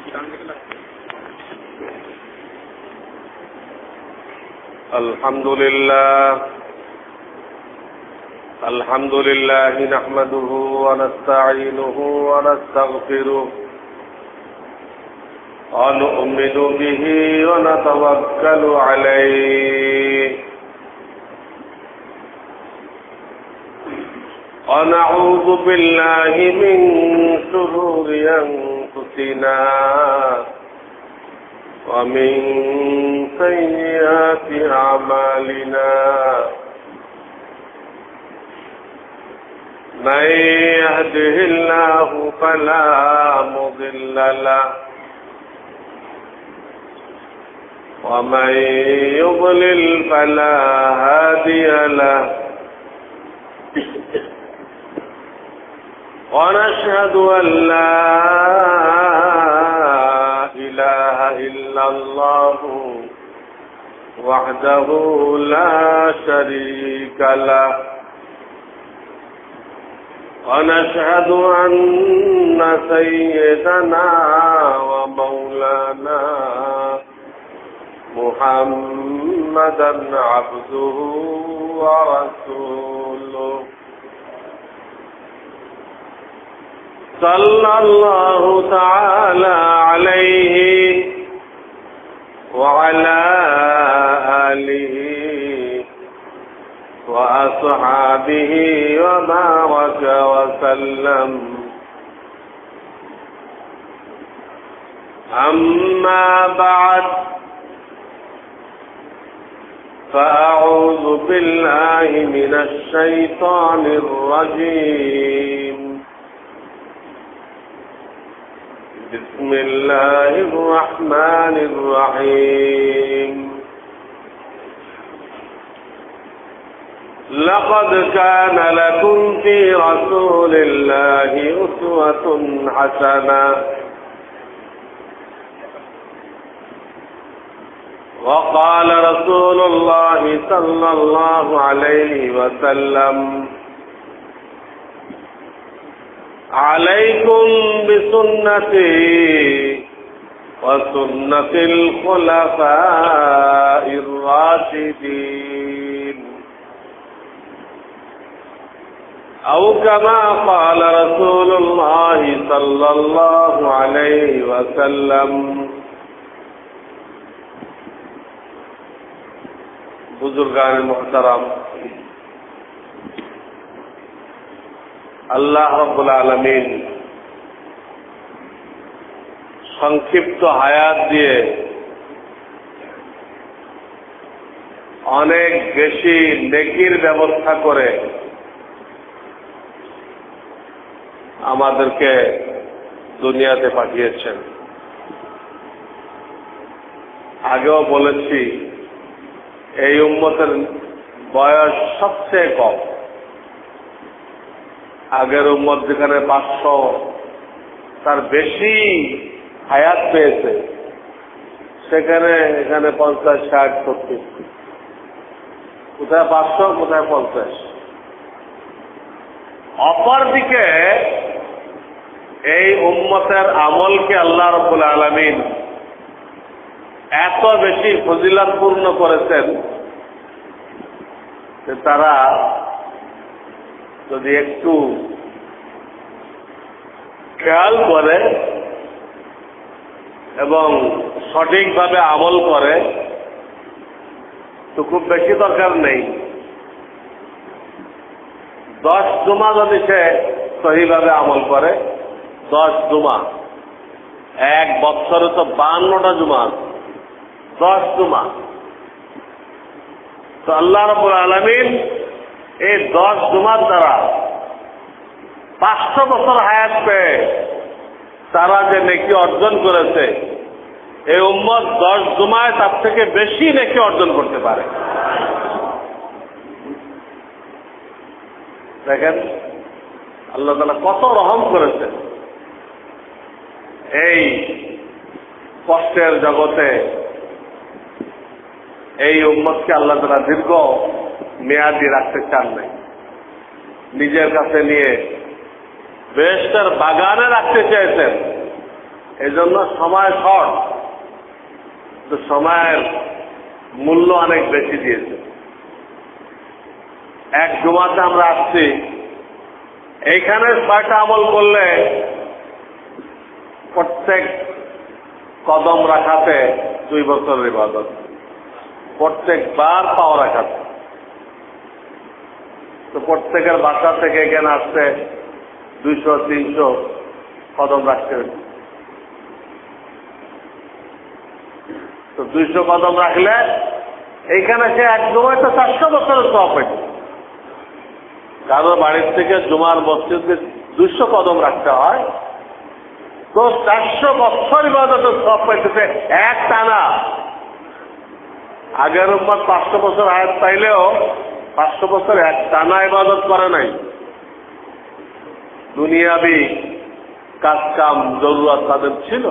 الحمد لله نحمده ونستعينه ونستغفره ونؤمن به ونتوكل عليه ونعوذ بالله من شرور أنفسنا ومن سيئات أعمالنا من يهده الله فلا مضل له ومن يضلل فلا هادي له ونشهد أن لا إله إلا الله وحده لا شريك له ونشهد أن سيدنا ومولانا محمدا عبده ورسوله صلى الله تعالى عليه وعلى آله وأصحابه وبارك وسلم أما بعد فأعوذ بالله من الشيطان الرجيم بسم الله الرحمن الرحيم لقد كان لكم في رسول الله أسوة حسنة وقال رسول الله صلى الله عليه وسلم عليكم بسنتي وسنة الخلفاء الراشدين أو كما قال رسول الله صلى الله عليه وسلم बुजुर्गान मोहतरम আল্লাহ রাব্বুল আলামিন সংক্ষিপ্ত হায়াত দিয়ে অনেক বেশি নেকির ব্যবস্থা করে আমাদেরকে দুনিয়াতে পাঠিয়েছেন। আগেও বলেছি এই উম্মতের বয়স সবচেয়ে কম। আগের উম্মত যেখানে 500 তার বেশি হায়াত পেয়েছে, সেখানে এখানে 50, 60, 70, কোথায় 500 কোথায় 50। অপরদিকে এই উম্মতের আমলকে আল্লাহ রাব্বুল আলামিন এত বেশি ফজিলতপূর্ণ করেছেন যে তারা যদি একটু খেয়াল করে এবং সঠিকভাবে আমল করে তো খুব বেশি দরকার নেই। 10 জুমা যদি সে সহিভাবে আমল করে, 10 জুমা, এক বছরে তো 52টা জুমা, 10 জুমা, তো আল্লাহ রাব্বুল আলামিন এই 10 জুমার দ্বারা 500 বছর হায়াত পেয়ে তারা যে নেকি অর্জন করেছে, এই উম্মত 10 জুমায় তার থেকে বেশি নেকি অর্জন করতে পারে। দেখেন আল্লাহ তাআলা কত রহম করেছে। এই কষ্টের জগতে এই উম্মতকে আল্লাহ তাআলা দীর্ঘ মেয়াদি রাখতে চান নাই, নিজের কাছে নিয়ে বেহেশতের বাগানে রাখতে চেয়েছেন। এই জন্য সময় শর্ট, তো সময়ের মূল্য অনেক বেশি দিয়েছে। এক জুমাতে আমরা আসছি, এইখানে 6টা আমল করলে প্রত্যেক কদম রাখাতে 2 বছরের ইবাদত, প্রত্যেকবার পাও রাখাতে। তো প্রত্যেকের বাসা থেকে এখানে আসতে 200-300 কদম রাখতে হবে। তো 200 কদম রাখলে এইখানে সে এক জুমায় তো 400 বছরের সওয়াব পেত। কারো বাড়ির থেকে জুমার মসজিদে 200 কদম রাখতে হয়, তো 400 বছর ইবাদতের সওয়াব পাইতেছে এক টানা। আগের উম্মত 500 বছর হায়াত পাইলেও 500 বছর এক টানা ইবাদত করে নাই। দুনিয়াবি কাজ কাম জরুরত তাদের ছিল,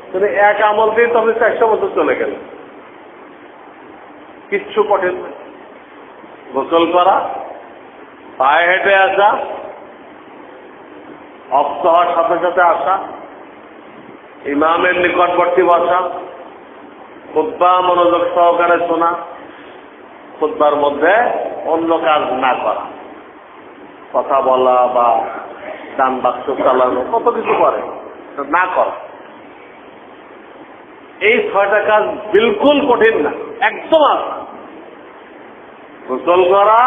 কিন্তু এক আমল দিয়ে তবে 400 বছর চলে গেল। কিচ্ছু কঠিন না। গোসল করা, পায়ে হেঁটে আসা, অক্ত হওয়ার সাথে সাথে আসা, ইমামের নিকটবর্তী বসা, খুতবা মনোযোগ সহকারে শোনা, খুতবার মধ্যে অন্য কাজ না করা, কথা বলা বা ডান বাক্স চালানো, কত কিছু করে না করা। এই 6টা কাজ বিলকুল কঠিন না, একদম আসান। গোসল করা,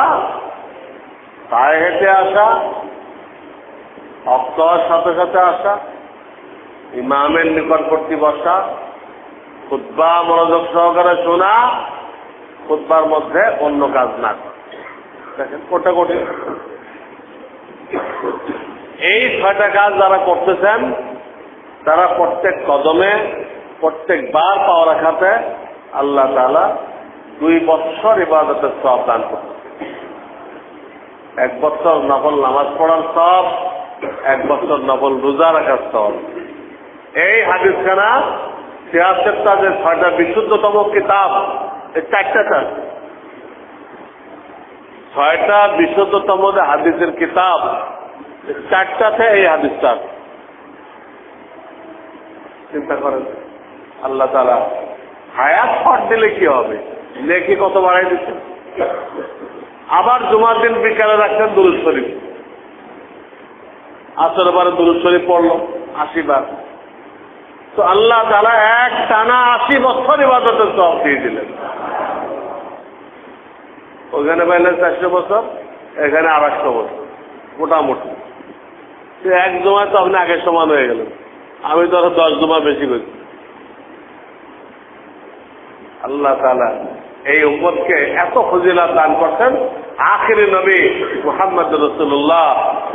পায়ে হেঁটে আসা, অক্ত হওয়ার সাথে সাথে আসা, ইমামের নিকটবর্তী বসা, খুতবা মনোযোগ সহকারে শোনা, খুতবার মধ্যে অন্য কাজ না করা। দেখেন কোটা কঠিন। এই 6টা কাজ যারা করতেছেন তারা প্রত্যেক কদমে, প্রত্যেকবার পাওয়া রাখাতে আল্লাহ তাআলা 2 বছর ইবাদতের সওয়াব দান করতেছেন। 1 বছর নফল নামাজ পড়ার সওয়াব, 1 বছর নফল রোজা রাখার সওয়াব। এই হাদিসখানা সিয়াসের তাদের 6টা বিশুদ্ধতম কিতাব, এই 4টা 6টা বিশুদ্ধতম হাদিসের কিতাব, 4টাতে এই হাদিসটা। চিন্তা করেন, আল্লাহ তাআলা হায়াত শর্ট দিলে কি হবে, নেকি কত বাড়াই দিচ্ছেন। আবার জুমার দিন বিকালে রাখছেন দুরূদ শরীফ, আসর বারে দুরূদ শরীফ পড়লো 80 বার, তো আল্লাহ তাআলা এক টানা 80 বছর ইবাদতের সওয়াব দিয়ে দিলেন। ওখানে পাইলেন 400 বছর, এখানে 800 বছর মোটামুটি। এক জমায় তো আপনি আগের সমান হয়ে গেলেন। আমি তো 10 জমা বেশি করছি। আল্লাহ তাআলা এই উম্মতকে এত ফজিলত দান করছেন আখিরি নবী মুহাম্মদ রাসূলুল্লাহ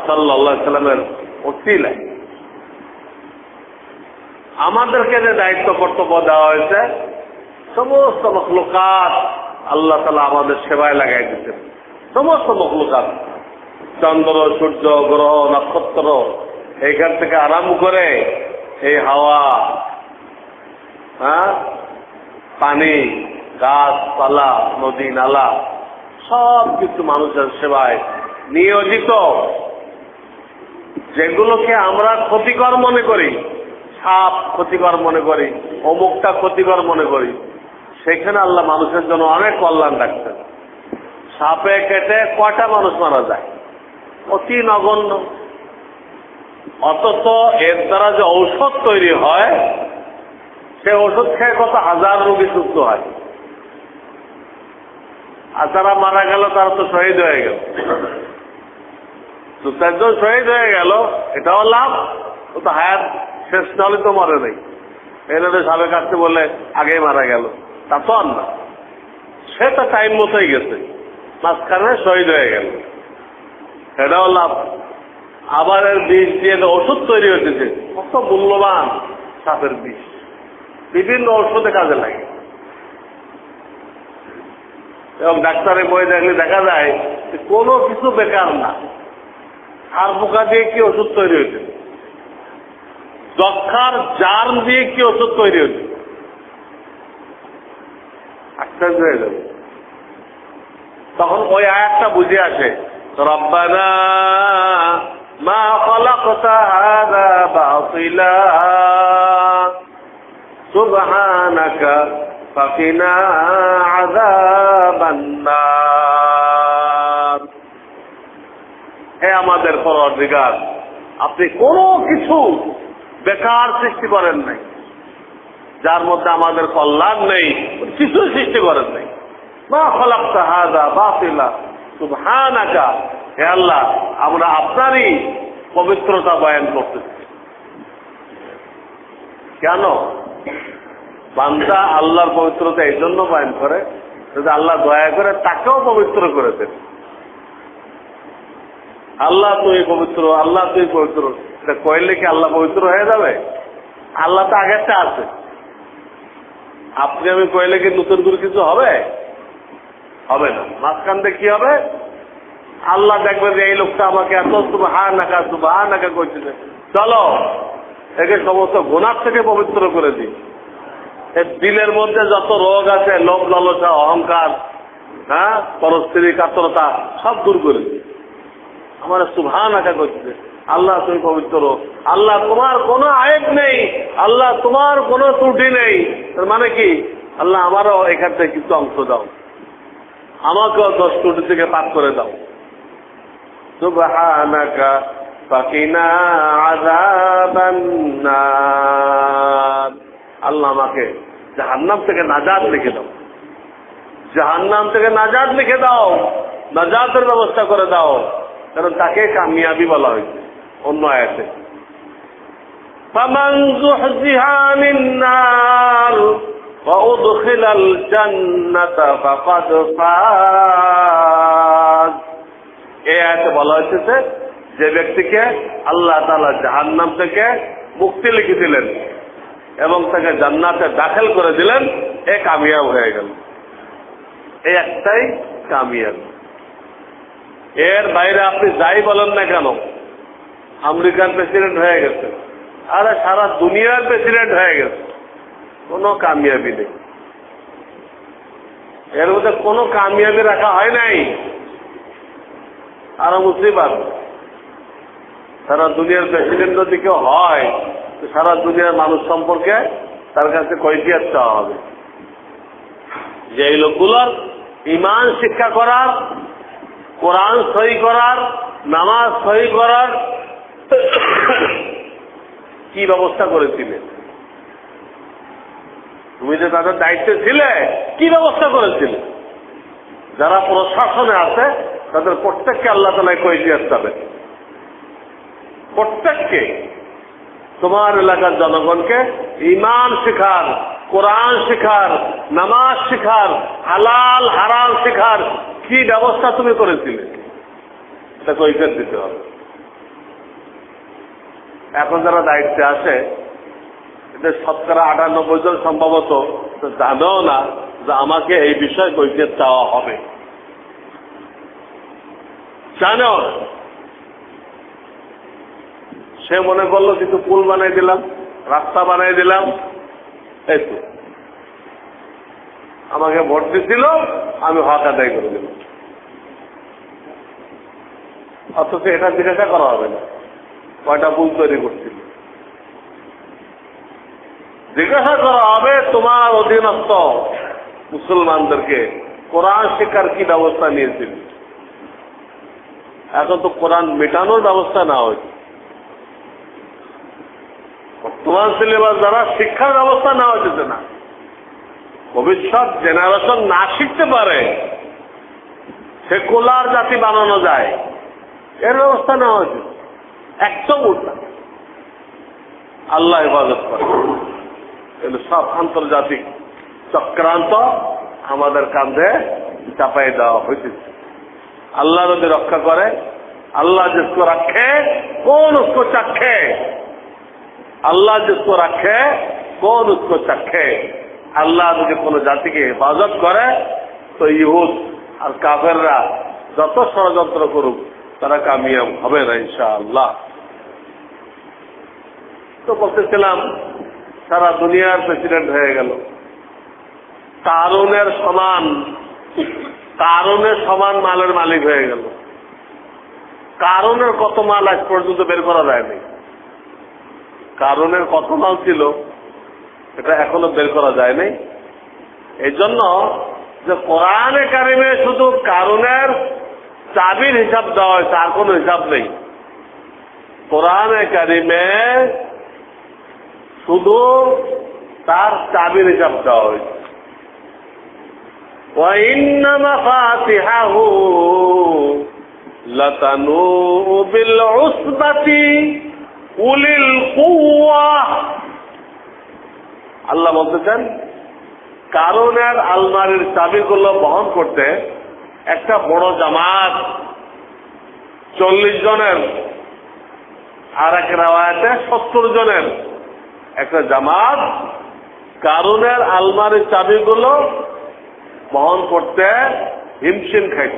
সাল্লাল্লাহু আলাইহি সাল্লামের ওসিলায়। আমাদেরকে যে দায়িত্ব কর্তব্য দেওয়া হয়েছে, সমস্ত মখলুকাত আল্লাহ তাআলা আমাদের সেবায় লাগাই দিচ্ছেন। সমস্ত মখলুকাত, চন্দ্র, সূর্য, গ্রহ, নক্ষত্র, এইখান থেকে আরম্ভ করে এই হাওয়া, পানি, গাছপালা, নদী নালা, সব কিছু মানুষের সেবায় নিয়োজিত। যেগুলোকে আমরা ক্ষতিকর মনে করি, সাপ ক্ষতিকর মনে করি, অমুকটা ক্ষতিকর মনে করি, সেখানে আল্লাহ মানুষের জন্য অনেক কল্যাণ রাখছেন। সাপে কেটে কয়টা মানুষ মারা যায়, অতি নগণ্য। অথচ এর দ্বারা যে ঔষধ তৈরি হয়, সে ওষুধ খেয়ে কত হাজার রোগী সুস্থ হয়। আর যারা মারা গেল তারা তো শহীদ হয়ে গেল। 2-4 জন শহীদ হয়ে গেল, এটাও লাভ। ও তো হায়াত শেষ না হলে তো মরে নেই। এলে সাবে কাটতে বলে আগেই মারা গেল, তা তো আর না। সে তো টাইম মতোই গেছে, মাঝখানে শহীদ হয়ে গেল, এটাও লাভ। আবার এর বিষ দিয়ে ওষুধ তৈরি হয়েছে, কত মূল্যবান সাপের বিষ, বিভিন্ন ঔষধে কাজে লাগে। এবং ডাক্তারের বই দেখলে দেখা যায় যে কোনো কিছু বেকার না। আর পোকা দিয়ে কি ওষুধ তৈরি হয়েছে, যক্ষার জার্ম দিয়ে কি ওষুধ তৈরি হয়েছে, আশ্চর্য হয়ে যাবে। তখন ওই আয়াতটা বুঝে আসে, রব্বানা মা খালাকতা হাযা বাতিলা সুবহানাকা ফাকিনা আযাবান নার। হে আমাদের পরওয়ারদিগার, আপনি কোনো কিছু বেকার সৃষ্টি করেন নাই, যার মধ্যে আমাদের কল্যাণ নেই, কিছু সৃষ্টি করেন নাই। মা খালাকতা হাযা বাতিলা সুবহানাকা, হে আল্লাহ, আমরা আপনারই পবিত্রতা বয়ান করতেছি। কেন? বান্দা আল্লাহর পবিত্রতা এই জন্য বয়ান করে যদি আল্লাহ দয়া করে তাকেও পবিত্র করে দেন। আল্লাহ তুই পবিত্র, আল্লাহ তুই পবিত্র, এটা কইলে কি আল্লাহ পবিত্র হয়ে যাবে? আল্লাহ তো আগেরটা আছে। আপনি আমি কইলে কি নতুন করে কিছু হবে? হবে না। মাঝখান থেকে কি হবে? আল্লাহ দেখবে যে এই লোকটা আমাকে এত সুবহানাকা করতেছে, চলো একে সমস্ত গুনাহ থেকে পবিত্র করে দিই। এর দিলের মধ্যে যত রোগ আছে, লোভ লালসা অহংকার, হ্যাঁ, পরস্ত্রী কাতরতা, সব দূর করে দিই। আমার সুবহানাকা করতেছে, আল্লাহ তুমি পবিত্র, আল্লাহ তোমার কোনো আয়েব নেই, আল্লাহ তোমার কোনো ত্রুটি নেই। তার মানে কি? আল্লাহ আমারও এখান থেকে কিছু অংশ দাও, আমাকেও 10 ত্রুটি থেকে পাক করে দাও। সুবহানাকা ফাকিনা আযাবান নার। আল্লাহ আমাকে জাহান্নাম থেকে নাজাত লিখে দাও, জাহান্নাম থেকে নাজাত লিখে দাও, নাজাতের ব্যবস্থা করে দাও। কারণ তাকে কামিয়াবি বলা হয়েছে অন্য আয়াতে। ফামান যুহজিহা আনিন নার ওয়া উদখিলাল জান্নাতা ফাকাদ ফাজ। এই আয়াতে বলা হয়েছে যে ব্যক্তিকে আল্লাহ তাআলা জাহান্নাম থেকে মুক্তি লিখে দিলেন এবং তাকে জান্নাতে দাখিল করে দিলেন, এ কামিয়াব হয়ে গেল। এই একটাই কামিয়াব। এর বাইরে আপনি যাই বলেন না কেন, আমেরিকার প্রেসিডেন্ট হয়ে গেছে, আরে সারা দুনিয়ার প্রেসিডেন্ট হয়ে গেছে, কোনো কামিয়াবি নেই। এর মধ্যে কোনো কামিয়াবি রাখা হয় নাই। আরো মুসিবত, সারা দুনিয়ার প্রেসিডেন্ট যদি কেউ হয়, সারা দুনিয়ার মানুষ সম্পর্কে তার কাছে কৈফিয়ত চাওয়া হবে যে এই লোকগুলোর ঈমান শিক্ষা করার, কোরআন সহি করার, নামাজ সহি করার কি ব্যবস্থা করেছিলেন? তুমি যে তাদের দায়িত্বে ছিলে, কি ব্যবস্থা করেছিলে? যারা প্রশাসনে আছে তাদের প্রত্যেককে আল্লাহ তাআলা কৈফিয়ত দেবে, প্রত্যেককে। তোমার এলাকার জনগণকে ঈমান শিখার, কোরআন শিখার, নামাজ শিখার, হালাল হারাম শিখার কি ব্যবস্থা তুমি করেছিলে, এটা কৈফিয়ত দিতে হবে। এখন যারা দায়িত্বে আছে এদের 98% জন সম্ভবত জানেও না যে আমাকে এই বিষয়ে কৈফিয়ত চাওয়া হবে, জানেও না। সে মনে করলো কিছু পুল বানাই দিলাম, রাস্তা বানাই দিলাম, এই তো আমাকে ভোট দিছিল, আমি হক আদায় করে দিলাম। অথচ এটা জিজ্ঞাসা করা হবে না কয়টা পুল তৈরি করছিল। জিজ্ঞাসা করা হবে তোমার অধীনস্থ মুসলমানদেরকে কোরআন শিক্ষার কি ব্যবস্থা নিয়েছিল। এখন তো কোরআন মেটানোর ব্যবস্থা না হয়েছে, বর্তমান সিলেবাস দ্বারা শিক্ষার ব্যবস্থা নেওয়া যেতে না, ভবিষ্যৎ জেনারেশন না শিখতে পারে, সেকুলার জাতি বানানো যায়, এর ব্যবস্থা নেওয়া হয়েছে। একদম উল্টা। আল্লাহ হেফাজত করে, এগুলো সব আন্তর্জাতিক চক্রান্ত আমাদের কাঁধে চাপাই দেওয়া হয়েছে। আল্লাহ যদি রক্ষা করে, अल्लाह जिसको रखे कौन उसको चखे, अल्लाह जिसको रखे कौन उसको चखे। আল্লাহ যদি কোন জাতিকে হেফাজত করে তো ইহুদ আর কাফেররা যত ষড়যন্ত্র করুক তারা কামিয়াব হবে না ইনশাআল্লাহ। তো বলতেছিলাম সারা দুনিয়ার প্রেসিডেন্ট হয়ে গেল, কারুনের সমান মালের মালিক হয়ে গেল। কারণের কত মাল আজ পর্যন্ত বের করা যায়নি। কারণের কত মাল ছিল এটা এখনো বের করা যায়নি। এই জন্য যে কোরআনে কারিমে শুধু কারণের চাবির হিসাব দেওয়া হয়, তার কোনো হিসাব নেই। কোরআনে কারিমে শুধু তার চাবির হিসাব দেওয়া হয়েছে। وَإِنَّ مَفَاتِحَهُ لَتَنُوءُ بِالْعُصْبَةِ أُولِي الْقُوَّةِ। আল্লাহ বলতেছেন কারণের আলমারির চাবিগুলো বহন করতে একটা বড় জামাত 40 জনের, আর এক রাওয়ায়াতে 70 জনের একটা জামাত কারণের আলমারির চাবিগুলো বহন করতে হিমশিম খাইত,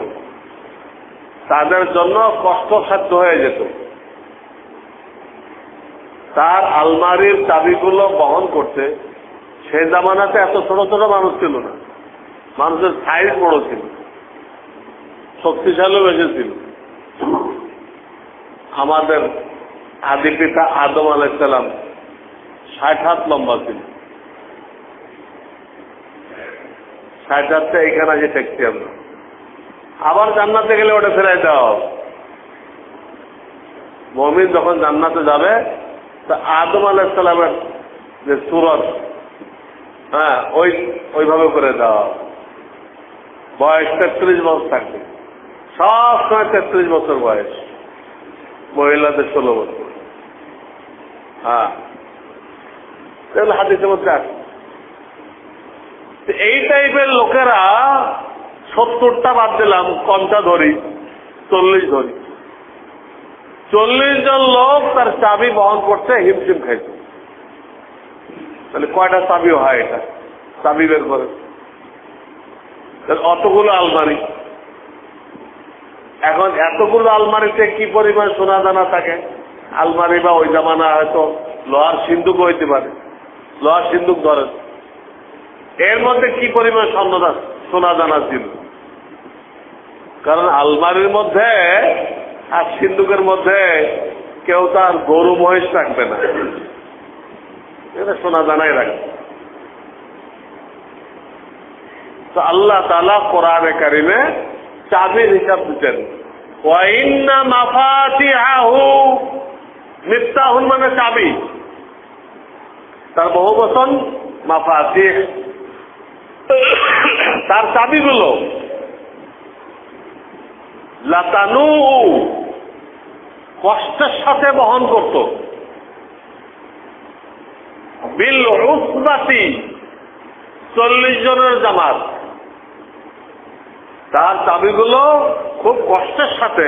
তাদের জন্য কষ্টসাধ্য হয়ে যেত। তার আলমারির চাবিগুলো বহন করতে সে জামানাতে এত ছোট ছোট মানুষ ছিল না, মানুষের সাইজ বড় ছিল, শক্তিশালী বেশি ছিল। আমাদের আদি পিতা আদম আলাইহিস সালাম 60 হাত লম্বা ছিল। 60 হাতটা এইখানে যে দেখছি আমরা, আবার জান্নাতে গেলে ওটা ফেরাই দেওয়া হবে। মুমিন যখন জান্নাতে যাবে তা আদম আলাইহিস সালামের যে সূরত, ওইভাবে করে দেওয়া হবে। বয়স 33 বছর থাকবে, সব সময় 33 বছর বয়স, মহিলাদের 16 বছর। তাহলে হাদিসের মধ্যে আছে। এই টাইপের লোকেরা 70টা বাদ দিলাম, কমটা ধরি 40 ধরি, 40 জন লোক তার চাবি বহন করতে হিমশিম খাইত। তাহলে কয়টা চাবি হয়? এটা চাবি বের করে অতগুলো আলমারি। এখন এতগুলো আলমারিতে কি পরিমাণ সোনা দানা থাকে? আলমারি বা ওই জামানা হয়তো লোহার সিন্দুক হইতে পারে, লোহার সিন্দুক ধরেন, এর মধ্যে কি পরিমাণ সোনা দানা ছিল? কারণ আলমারির মধ্যে আর সিন্দুকের মধ্যে কেউ তার গরু মহিষ রাখবে না, এটা সোনা দানাই রাখবে। তো আল্লাহ তাআলা কোরআনে কারিমে চাবির হিসাব দিতেন। ওয়াইন্না মাফাতিহাহু, মিফতাহুন মানে চাবি, তার বহু বচন মাফাতিহ, তার চাবিগুলো লাতানু, কষ্টের সাথে বহন করত, বিল উসবাতি, 40 জনের জামাত, তার চাবিগুলো খুব কষ্টের সাথে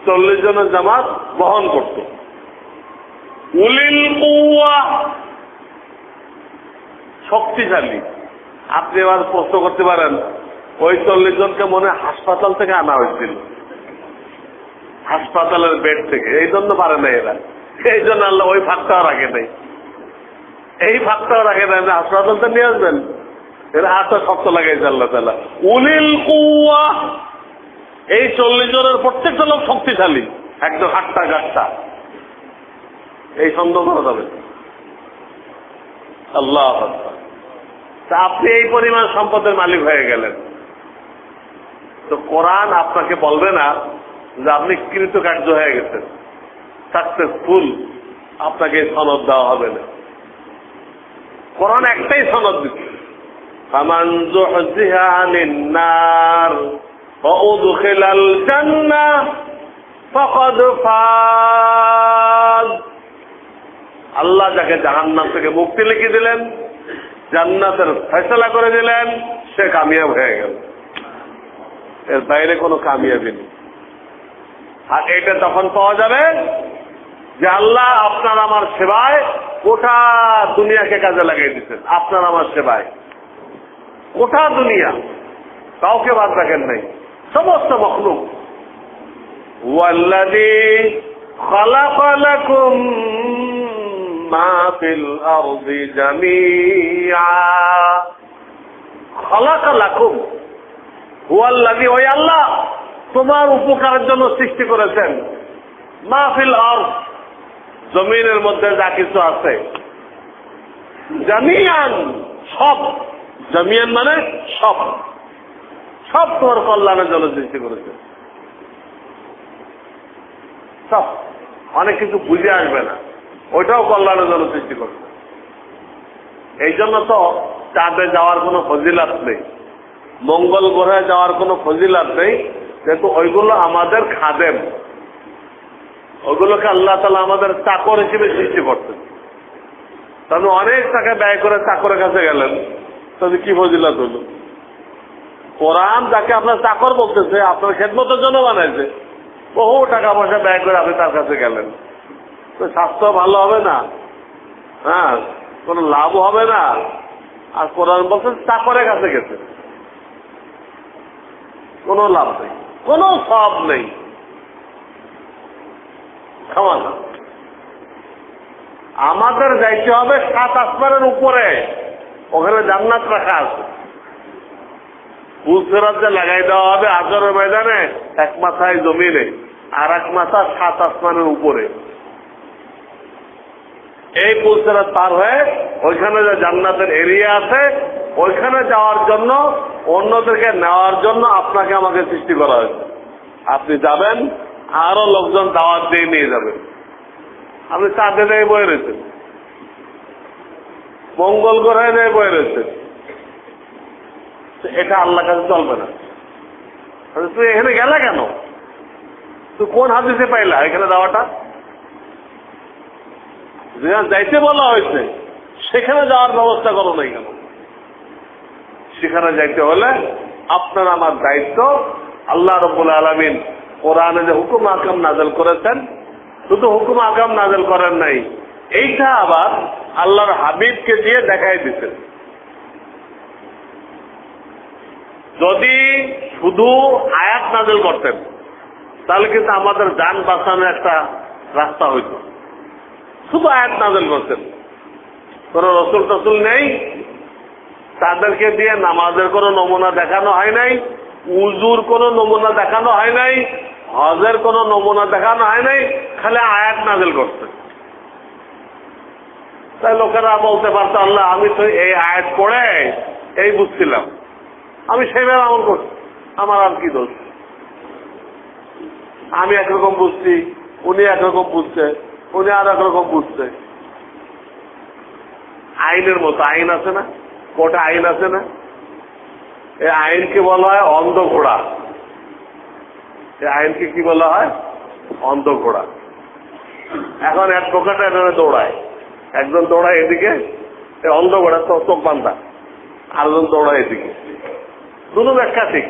40 জনের জামাত বহন করত। উলিল কুওয়া, শক্তিশালী। আপনি এবার প্রশ্ন করতে পারেন, ওই 40 জনকে মনে হাসপাতাল থেকে আনা হয়েছিল, হাসপাতালের বেড থেকে, এই জন্য পারে না এরা, এই জন্য আল্লাহ ওই ফাঁকটাও রাখে নাই, এই ফাঁকটাও রাখে নাই, হাসপাতাল তো নিয়ে আসবেন, এরা হাতটা শক্ত লাগাইছে আল্লাহ তাআলা। উলিল কুওয়া, এই 40 জনের প্রত্যেকটা লোক শক্তিশালী, একদম হাট্টা গাট্টা, এই সন্দেহ করা যাবে। আল্লাহ আকবার। তা আপনি এই পরিমাণ সম্পদের মালিক হয়ে গেলেন, তো কোরআন আপনাকে বলবে না যে আপনি কৃতকার্য হয়ে গেছেন, সাকসেসফুল, আপনাকে সনদ দেওয়া হবে না। কোরআন একটাই সনদ দিচ্ছে, ফামান যুহজিহা আনিন নার ওয়া উদখিলাল জান্নাহ ফাকাদ ফাজ। আল্লাহ যাকে জাহান্নাম থেকে মুক্তি লিখে দিলেন, জান্নাতের ফয়সালা করে দিলেন, সে কামিয়াব হয়ে গেল, এর বাইরে কোনো কামিয়াবি নেই। আর এটা তখন পাওয়া যাবে যে আল্লাহ আপনার আমার সেবায় গোটা দুনিয়াকে কাজে লাগিয়ে দিচ্ছেন, আপনার আমার সেবায় গোটা দুনিয়া, কাউকে বাদ রাখেন নাই, সমস্ত মখলুক। ওয়াল্লাযী খালাকা লাকুম মা ফিল আরদি জামিআ, খালাকা লাকুম, ওয়াল্লাযী, ওই আল্লাহ তোমার উপকারের জন্য সৃষ্টি করেছেন। মাহফিল আর জমিনের মধ্যে যা কিছু আছে জামিয়ান, সব জামিয়ান মানে সব, সব তোমার কল্যাণের জন্য সৃষ্টি করেছে। সব, অনেক কিছু বুঝে আসবে না, ওইটাও কল্যাণের জন্য সৃষ্টি করেছে। এই জন্য তো চাঁদে যাওয়ার কোনো ফজিলাত নেই, মঙ্গল গ্রহে যাওয়ার কোনো ফজিলাত নেই, যেহেতু ওইগুলো আমাদের খাদেম, ওইগুলোকে আল্লাহ তাআলা আমাদের চাকর হিসেবে সৃষ্টি করতেন। তাহলে অনেক টাকা ব্যয় করে চাকরের কাছে গেলেন, তাহলে কি ফজিলাত হলো? কোরআন যাকে আপনার চাকর বলতেছে, আপনার খেদমতের জন্য বানাইছে, বহু টাকা পয়সা ব্যয় করে আপনি তার কাছে গেলেন, তো স্বাস্থ্য ভালো হবে না, হ্যাঁ, কোনো লাভ হবে না। আর কোরআন বলছে চাকরের কাছে গেছে, কোনো লাভ নেই, কোনো সব নেই, খাওয়া না। আমাদের যাইতে হবে 7 আসমানের উপরে, ওখানে জান্নাত রাখা আছে। পুলসেরাতে লাগাই দেওয়া হবে হাশরের ময়দানে, এক মাথায় জমিনে আর এক মাথা 7 আসমানের উপরে। এই পুলসেরাত পার হয়ে ওইখানে যে জান্নাতের এরিয়া আছে, ওইখানে যাওয়ার জন্য, অন্যদেরকে নেওয়ার জন্য আপনাকে আমাকে সৃষ্টি করা হয়েছে। আপনি যাবেন, আরো লোকজন দাওয়াত দিয়ে নিয়ে যাবেন। আপনি চাঁদে নিয়ে বয়ে রয়েছেন, মঙ্গল গ্রহে নিয়ে বয়ে রয়েছেন, এটা আল্লাহর কাছে চলবে না। তুই এখানে গেলা কেন? তুই কোন হাদিসে পাইলা এখানে যাওয়াটা? যেখানে যাইতে বলা হয়েছে সেখানে যাওয়ার ব্যবস্থা করো নাই কেন? সেখানে যাইতে হলে আপনার আমার দায়িত্ব। আল্লাহ রাব্বুল আলামিন কোরআনে যে হুকুম আহকাম নাযিল করেছেন, শুধু হুকুম আহকাম নাযিল করেন নাই, এইটা আবার আল্লাহর হাবিবকে দিয়ে দেখাই দিতেন। যদি শুধু আয়াত নাযিল করতেন তাহলে কিন্তু আমাদের জান বাঁচানোর একটা রাস্তা হইত। শুধু আয়াত নাযিল করতেন, কোন রসুল টসুল নেই, তাদেরকে দিয়ে নামাজের কোনো নমুনা দেখানো হয় নাই, উজুর কোনো নমুনা দেখানো হয় নাই, হজের কোনো নমুনা দেখানো হয় নাই, খালি আয়াত নাযিল করতেন। তাই লোকেরা বলতে পারতো, আল্লাহ আমি তো এই আয়াত পড়ে এই বুঝছিলাম, আমি সেইভাবে আমল করছি, আমার আর কি দোষ? আমি একরকম বুঝছি, উনি একরকম বুঝছে, উনি আর একরকম বুঝছে। আইনের মতো আইন আছে না, কোর্টে আইন আছে না, এই আইনকে বলা হয় অন্ধ ঘোড়া। এই আইনকে কি বলা হয়? অন্ধ ঘোড়া। এখন অ্যাডভোকেট এখানে দৌড়ায়, একজন দৌড়ায় এদিকে, অন্ধ ঘোড়া তো চোখ বান্ধা, আরেকজন দৌড়ায় এদিকে, দুটো ব্যাখ্যা ঠিক।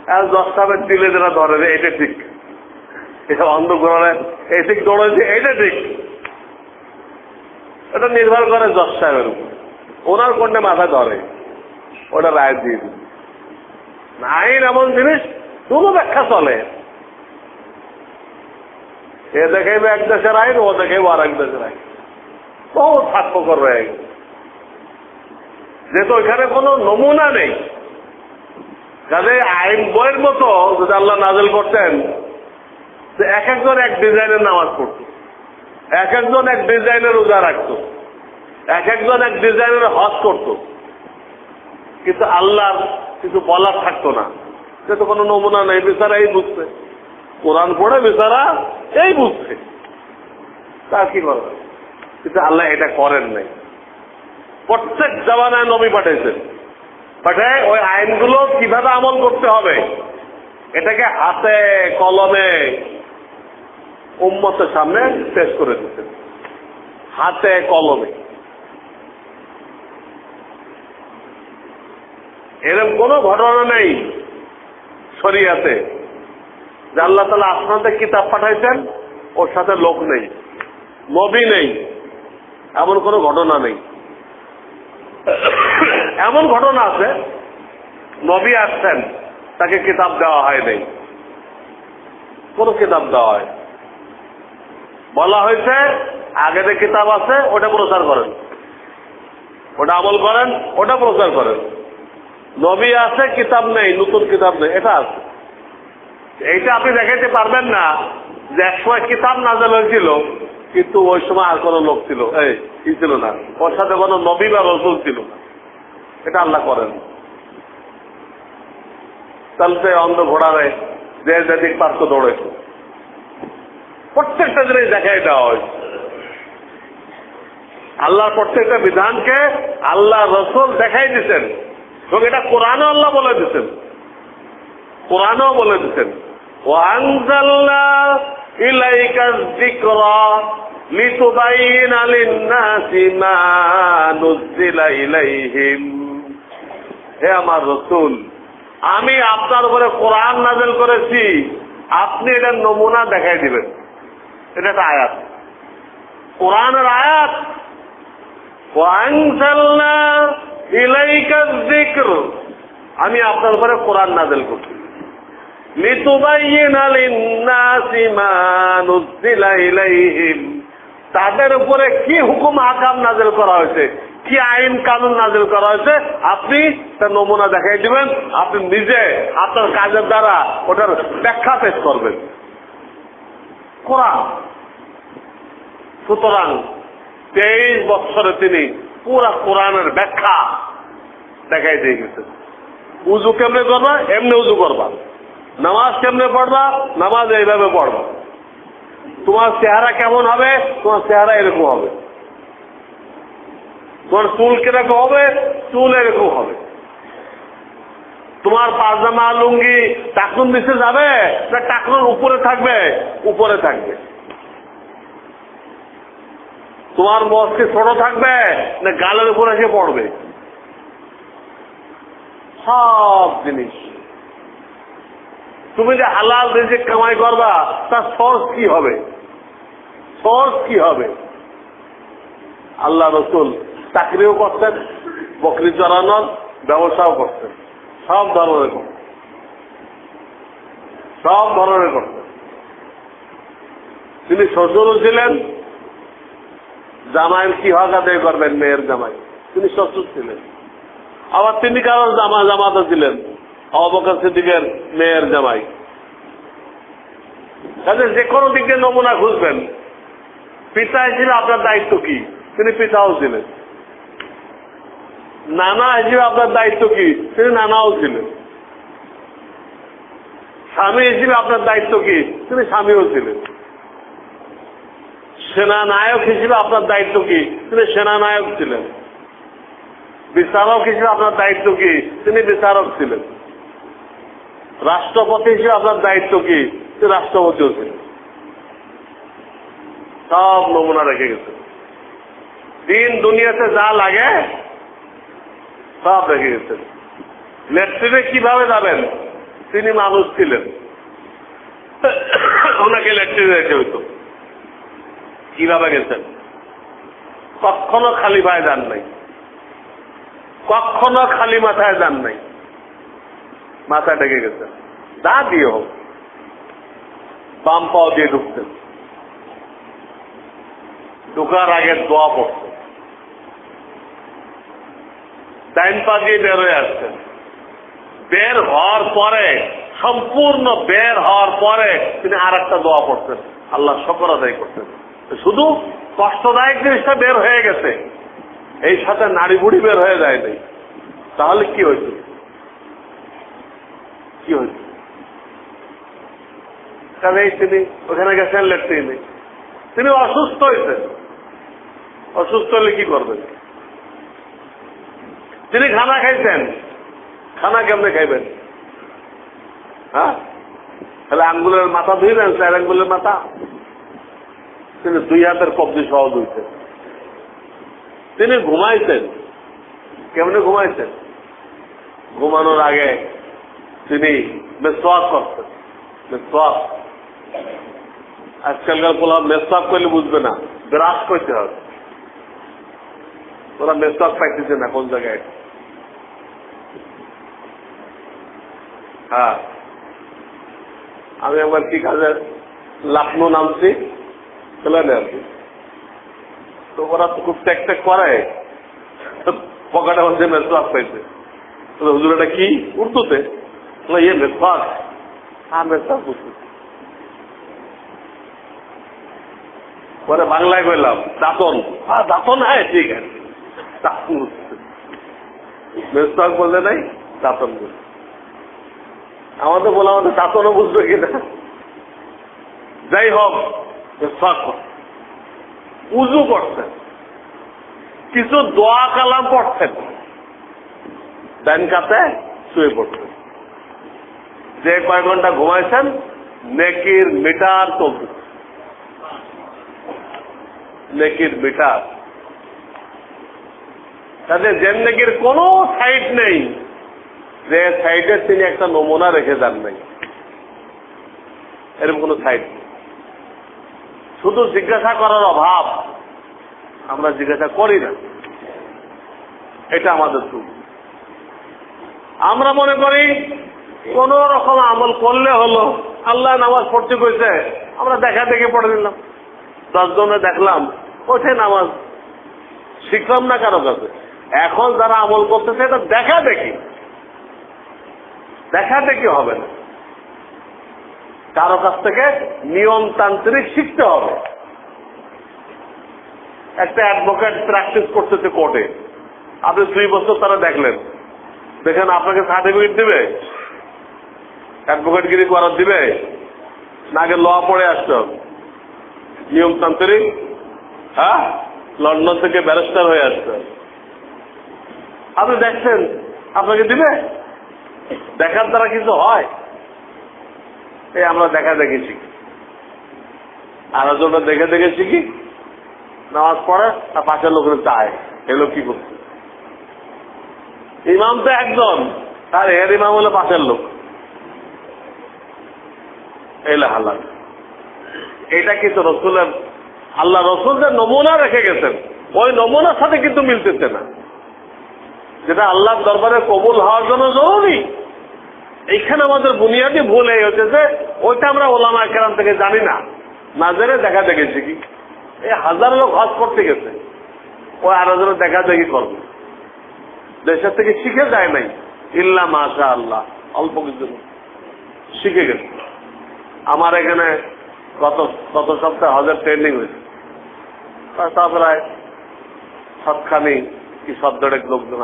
10টা বেদ দিলে যারা ধরে এটা ঠিক, এটা অন্ধ ঘোড়ায় এই ঠিক দৌড়াচ্ছে, এটা ঠিক। এটা নির্ভর করে জজ সাহেবের উপর, ওনার কোনটা মাথায় ধরে ওটা রায় দিয়ে দিন। আইন এমন জিনিস, দুটো ব্যাখ্যা চলে। এ দেখাইবে এক দেশের আইন, ও দেখাইবে আর এক দেশের আইন, বহু স্বার্থকর রয়ে গেছে। যেহেতু ওইখানে কোনো নমুনা নেই, কাজে আইন বইয়ের মতো যদি আল্লাহ নাযিল করতেন, এক একজন এক ডিজাইনের নামাজ পড়তো, এক একজন এক ডিজাইনের রোজা রাখতো, এক একজন এক ডিজাইনের হজ করত, কিন্তু আল্লাহর কিছু বলার থাকতো না। সেটা কোনো নমুনা নেই, বেচারা এই বুঝছে, কোরআন পড়ে বেচারা এই বুঝছে, তার কি করবে? কিন্তু আল্লাহ এটা করেন নাই। প্রত্যেক জামানায় নবী পাঠাইছেন, পাঠায় ওই আইনগুলো কিভাবে আমল করতে হবে এটাকে হাতে কলমে উম্মতের সামনে পেশ করে দিতেন, হাতে কলমে। এরকম কোনো ঘটনা নেই শরিয়াতে যে আল্লাহ তাআলা আসমানে কিতাব পাঠাইছেন, ওর সাথে লোক নেই, নবী নেই, এমন কোনো ঘটনা নেই। এমন ঘটনা আছে নবী আসছেন, তাকে কিতাব দেওয়া হয় নাই, কোন কিতাব দেওয়া হয়, বলা হয়েছে আগে যে কিতাব আছে ওটা প্রচার করেন, ওটা আমল করেন, ওটা প্রচার করেন। নবী আছে, কিতাব নেই, নতুন কিতাব নেই, এটা আছে। এইটা আপনি দেখাইতে পারবেন না যে একসময় কিতাব নাযিল হয়েছিল কিন্তু ওই সময় আর কোনো লোক ছিল কি ছিল না, ওর সাথে কোনো নবী বা রাসূল ছিল না। এটা আল্লাহ করেন। চলতে অন্ধ ঘোড়ারে যে যেদিক পারত দৌড়েছে, প্রত্যেকটা জিনিস দেখাই দেওয়া হয়েছে। আল্লাহর প্রত্যেকটা বিধানকে আল্লাহ রাসূল দেখাই দিচ্ছেন, এবং এটা কোরআনও আল্লাহ বলে দিচ্ছেন, কোরআনও বলে দিচ্ছেন ওয়ানজালনা ইলাইকা যিকরা লিতুবাইয়িনা লিন-নাসি মা নুযিলা ইলাইহিম। হে আমার রাসূল, আমি আপনার উপরে কোরআন নাযিল করেছি, আপনি এটার নমুনা দেখাই দিবেন। এটা একটা আয়াত, কোরআনের আয়াত। ওয়ানজালনা ইলাইকা যিকর, আমি আপনার উপরে কোরআন নাযিল করছি। লিতুবাইয়িনা লিন-নাসি মা নুযিলা ইলাইহিম, তাদের উপরে কি হুকুম আহকাম নাযিল করা হয়েছে, কি আইন কানুন নাযিল করা হয়েছে, আপনি তার নমুনা দেখাই দিবেন। আপনি নিজে আপনার কাজের দ্বারা ওটার ব্যাখ্যা পেশ করবেন, কোরআন। সুতরাং 23 বছরে তিনি পুরা কোরআনের ব্যাখ্যা দেখাই দিয়ে গেছেন। উজু কেমনে করবা, এমনি উজু করবা। নামাজ কেমনে পড়বা, নামাজ এইভাবে পড়বা। তোমার চেহারা কেমন হবে, তোমার চেহারা এরকম হবে। তোমার চুল কিরকম হবে, চুল এরকম হবে। তোমার পায়জামা লুঙ্গি টাকনুর নিচে যাবে না টাকনুর উপরে থাকবে, উপরে থাকবে। তোমার মস্তি ছোট থাকবে না গালের উপরে এসে পড়বে। সব জিনিস তুমি যে হালাল রিজিক কামাই করবা তার সোর্স কি হবে, সোর্স কি হবে। আল্লাহ রাসূল চাকরিও করতেন, বকরি চড়ানোর ব্যবসাও করতেন, সব ধরনের করতেন, সব ধরনের করতেন। তিনি শ্বশুরও ছিলেন, জামাইয়ের কি হক আদায় করবেন, মেয়ের জামাই, তিনি শ্বশুর ছিলেন। আবার তিনি কারোর জামাতা ছিলেন, আবু বকর সিদ্দিকের মেয়ের জামাই। তাহলে যে কোনো দিক দিয়ে নমুনা খুঁজবেন। পিতা হিসেবে আপনার দায়িত্ব কি, তিনি পিতাও ছিলেন। নানা হিসেবে আপনার দায়িত্ব কি, তিনি নানাও ছিলেন। স্বামী হিসেবে আপনার দায়িত্ব কি, তিনি স্বামীও ছিলেন। সেনানায়ক হিসেবে আপনার দায়িত্ব কি, তিনি সেনানায়ক ছিলেন। বিচারক হিসেবে আপনার দায়িত্ব কি, তিনি বিচারক ছিলেন। রাষ্ট্রপতি হিসেবে আপনার দায়িত্ব কি, তিনি রাষ্ট্রপতিও ছিলেন। সব নমুনা রেখে গেছে। দিন দুনিয়াতে যা লাগে সব রেখে গেছেন। লেট্রিনে কিভাবে যাবেন, তিনি মানুষ ছিলেন, ওনাকে লেট্রিনে রেখে হইত। কিভাবে গেছেন, কখনো খালি পায়ে যান নাই, কখনো খালি মাথায় যান নাই, মাথা ঢেকে গেছেন। দা দিয়ে হোক, বাম পাও দিয়ে ঢুকতেন, ঢুকার আগে দোয়া পড়তেন, ডাইন পা দিয়ে বের হয়ে আসতেন। বের হওয়ার পরে, সম্পূর্ণ বের হওয়ার পরে তিনি আর একটা দোয়া পড়তেন, আল্লাহ শুকর আদায় করতেন। শুধু কষ্টদায়ক জিনিসটা বের হয়ে গেছে, এই সাথে নাড়ি বুড়ি বের হয়ে যায় নাই, তাহলে কি হয়েছে, কি হয়েছে। কারণ তিনি ওখানে গেছেন লেট্রিনে, তিনি অসুস্থ হয়েছেন। অসুস্থ হলে কি করবেন, তিনি খানা খাইছেন, খানা কেমনে খাইবেন, হ্যাঁ? তাহলে আঙ্গুলের মাথা ধুইবেন, 4 আঙ্গুলের মাথা। তিনি 2 হাতের কবজি সহ ধুইছেন। তিনি ঘুমাইছেন, কেমনে ঘুমাইছেন, ঘুমানোর আগে তিনি মেসওয়াক করতেন। মেসওয়াক, আজকালকার পোলা মেসওয়াক করলে বুঝবে না, ব্রাশ করতে হবে। ওরা মেসওয়াক পাইতেছে না কোন জায়গায়। হ্যাঁ, আমি একবার কি কাজে লখনৌ নামছি, প্লেনে আর কি, তো ওরা তো খুব ট্যাক ট্যাক করে, পকেটে মধ্যে মেসওয়াক পাইছে। হুজুর এটা কি উর্দুতে? ইয়ে মেসওয়াক। হ্যাঁ মেসওয়াক বুঝতে। পরে বাংলায় কইলাম দাঁতন। হ্যাঁ দাঁতন, হ্যাঁ ঠিক আছে। দাঁতন বুঝতে, মেসওয়াক বলতে নাই, দাঁতন বুঝতে। আমাদের বলে আমাদের দাঁতনও বুঝবে কিনা। যাই হোক, মেসওয়াক উজু করছেন, কিছু দোয়া কালাম পড়ছেন, ডান কাতে শুয়ে পড়ছেন। যে কয় ঘন্টা ঘুমাইছেন নেকির মিটার চলছে, নেকির মিটার। তাদের যে নেকির কোনো সাইড নেই যে সাইডে তিনি একটা নমুনা রেখে যান নাই, এরকম কোনো সাইড নেই। শুধু জিজ্ঞাসা করার অভাব, আমরা জিজ্ঞাসা করি না, এটা আমাদের ভুল। আমরা মনে করি কোন রকম আমল করলে হলো, আল্লাহ নামাজ পড়তে কইছে, আমরা দেখা দেখে পড়ে দিলাম, 10 জনে দেখলাম ওঠে নামাজ, শিখলাম না কারো কাছে। এখন যারা আমল করতেছে এটা দেখা দেখি, দেখা দেখি হবে না, কারো কাছ থেকে নিয়মতান্ত্রিক শিখতে হবে। একটা অ্যাডভোকেট প্র্যাকটিস করতেছে কোর্টে, আপনি 2 বছর তারা দেখলেন, দেখেন আপনাকে সার্টিফিকেট দিবে, অ্যাডভোকেটগিরি করার দিবে না? আগে ল পড়ে আসতে হবে, নিয়মতান্ত্রিক। হ্যাঁ, লন্ডন থেকে ব্যারিস্টার হয়ে আসতে হবে। আপনি দেখছেন আপনাকে দিবে? দেখার দ্বারা কিছু হয়? এই আমরা দেখা দেখে শিখি, আর ওটা দেখে দেখে শিখি, নামাজ পড়ে আর পাশের লোকের চায় এগুলো কি করছে। ইমাম তো একজন, আর এর ইমাম হলো পাশের লোক, এলে হালাল। এটা কিন্তু রসুলের, আল্লাহ রসুল যে নমুনা রেখে গেছেন ওই নমুনার সাথে কিন্তু মিলতেছে না, যেটা আল্লাহর দরবারে কবুল হওয়ার জন্য জরুরি। এইখানে আমাদের বুনিয়াদি ভুল এই হচ্ছে যে ওইটা আমরা ওলামা কেরাম থেকে জানি না, না জেনে দেখা দেখেছি কি। এই 1000 লোক হজ করতে গেছে, ওই আরো জন দেখা দেখি করবে, দেশের থেকে শিখে যায় নাই, ইল্লা মাশা আল্লাহ অল্প কিছু শিখে গেছে। আমার এখানে গত সপ্তাহে হজের ট্রেনিং হয়েছে, প্রায় 7খানি কি 7-8 লোকজন,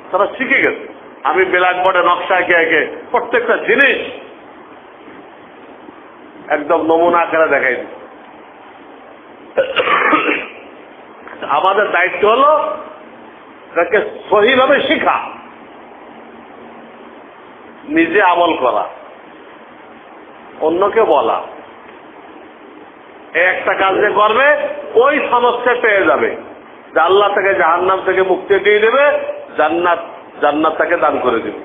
তারা শিখে গেছে। আমি ব্ল্যাক বোর্ডে নকশা এঁকে এঁকে প্রত্যেকটা জিনিস একদম নমুনা আকারে দেখাই দিই। আমাদের দায়িত্ব হলো তাকে সহিভাবে শিখা, নিজে আমল করা, অন্যকে বলা। একটা কাজ যে করবে ওই সমস্যা পেয়ে যাবে, যে আল্লাহ তাকে জাহান্নাম থেকে মুক্তি দিয়ে দেবে, জান্নাত তাকে দান করে দেবে।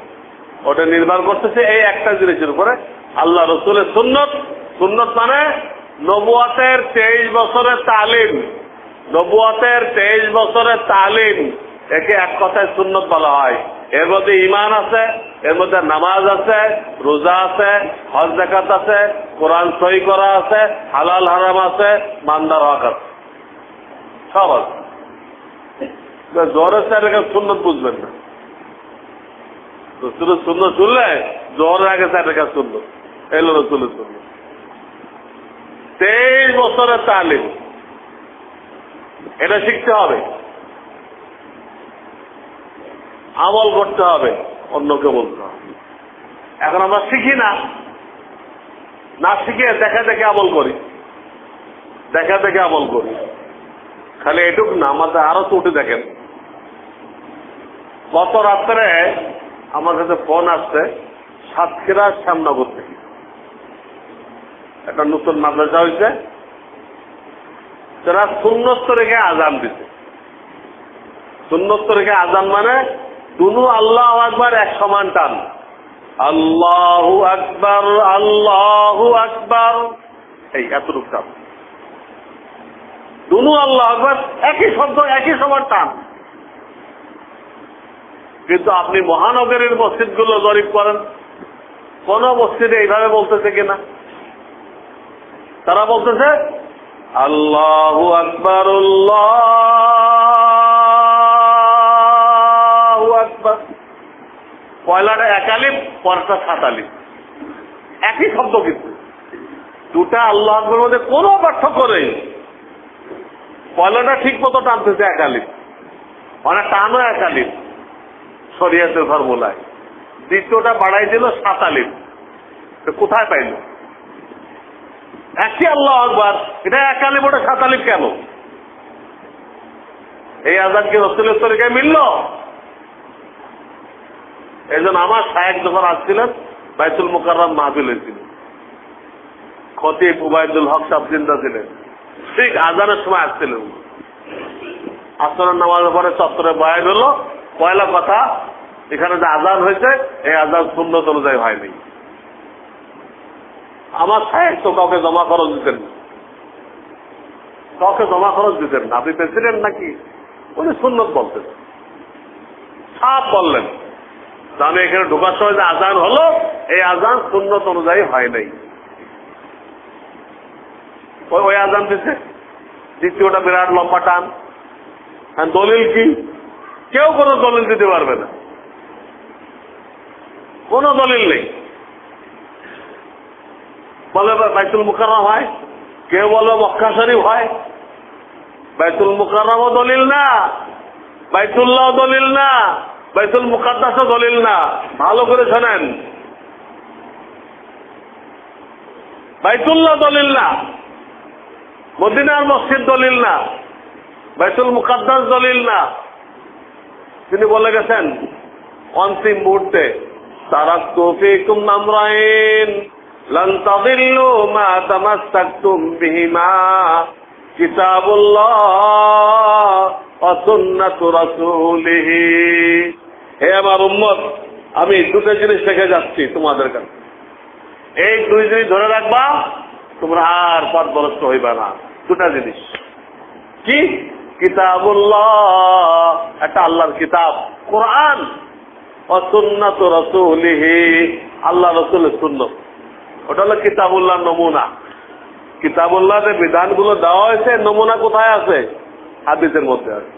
ওটা নির্ভর করতেছে এই একটা জিনিসের উপরে, আল্লাহ রসুলের সুন্নত। সুন্নত মানে নবুয়তের 23 বছরের তালিম, নবুয়তের 23 বছরের তালিম, একে এক কথায় সুন্নত বলা হয়। এর মধ্যে ঈমান আছে, এর মধ্যে নামাজ আছে, রোজা আছে, হজ যাকাত আছে, কোরআন সহি করা আছে, হালাল হারাম আছে, মানদার হক আছে, সব আছে। জোহরের চাইলে সুন্নত বুঝবেন না, রসুলের সুন্নত শুনলে জোহরের আগে 4 রাকাত সুন্নত, এলো রসুলের সুন্নত। 23 বছরের তালিম, এটা শিখতে হবে, আমল করতে হবে, অন্যকে বলতে হবে। এখন আমরা শিখি না, না শিখে দেখা দেখে আমল করি, দেখা দেখে আমল করি। খালি এটুক না, আমাদের আরো ত্রুটি দেখেন। গত রাত্রে আমার কাছে ফোন আসছে সাতক্ষীরা শ্যামনগর থেকে, একটা নতুন মাদ্রাসা হয়েছে, তারা সুন্নত রেখে আজান দিতে। সুন্নত রেখে আজান মানে দুনু আল্লাহু আকবার এক সমান টান, আল্লাহু আকবার আল্লাহু আকবার, এই এতটুকু টান, দুনু আল্লাহু আকবার একই শব্দ একই সমান টান। কিন্তু আপনি মহানগরীর মসজিদগুলো জরিপ করেন, কোন মসজিদে এইভাবে বলতেছে কিনা? তারা বলতেছে আল্লাহু আকবার আল্লাহু আকবার। পয়লাটা 1 আলিফ, পরেরটা 7 আলিফ, একই শব্দ কিন্তু দুটা আল্লাহু আকবারের মধ্যে কোনো পার্থক্য নেই। পয়লাটা ঠিক মতো টানতেছে 1 আলিফ, মানে টানও 1 আলিফ শরীয়তের ফর্মুলায়, দ্বিতীয়টা বাড়াই দিল 7 আলিফ। কোথায় পাইল? একই আল্লাহু আকবার, এটা 1 আলিফ, ওটা 7 আলিফ কেন? এই আযান কি রাসূলের তরিকায় মিলল? এই জন্য আমার শায়েখ যখন আসছিলেন বাইতুল মুকাররম মাহফিল হয়েছিল, খতিব উবাইদুল হক সাহেব জিন্দা ছিলেন, ঠিক আজানের সময় আসছিলেন। আসরের নামাজের পরে চত্বরে বয়ান হলো, পয়লা কথা এখানে যে আজান হয়েছে এই আজান সুন্নত অনুযায়ী হয়নি। আমার শায়েখ তো কাউকে জমা খরচ দিতেন না, কাউকে জমা খরচ দিতেন না। আপনি প্রেসিডেন্ট নাকি? উনি সুন্নত বলতেন, সাফ বললেন আমি এখানে ঢোকার সময় যে আজান হলো এই আজান সুন্নত অনুযায়ী হয় নাই। ওই আজান দিচ্ছে, দ্বিতীয়টা বিরাট লম্বা টান। দলিল কি? কেউ কোনো দলিল দিতে পারবে না, কোনো দলিল নেই। বলে বাইতুল মুকাররম হয়, কেউ বলে মক্কা শরীফ হয়। বাইতুল মুকাররমও দলিল না, বাইতুল্লাহ দলিল না, বাইতুল মুকাদ্দাসও দলিল না। ভালো করে শোনেন, বাইতুল্লাহ দলিল না, মদিনার মসজিদ দলিল না, বাইতুল মুকাদ্দাস দলিল না। তিনি বলে গেছেন অন্তিম মুহূর্তে, তারাকতু ফীকুম আমরাইন লান তাদিল্লু মা তামাসসাকতুম বিহিমা কিতাবুল্লাহ ওয়া সুন্নাতু রাসূলিহি। হে আমার উম্মত, আমি দুটো জিনিস রেখে যাচ্ছি তোমাদের কাছে, এই 2 জিনিস ধরে রাখবা, তোমরা আর পথভ্রষ্ট হইবা না। 2টা জিনিস কি? কিতাবুল্লাহ, একটা আল্লাহর কিতাব কোরআন, ওয়া সুন্নাতু রাসূলিহি, আল্লাহ রাসূলের সুন্নাত। ওটা হলো কিতাবুল্লাহ নমুনা। কিতাবুল্লাহ যে বিধানগুলো দেওয়া হয়েছে, নমুনা কোথায় আছে? হাদিসের মধ্যে আছে।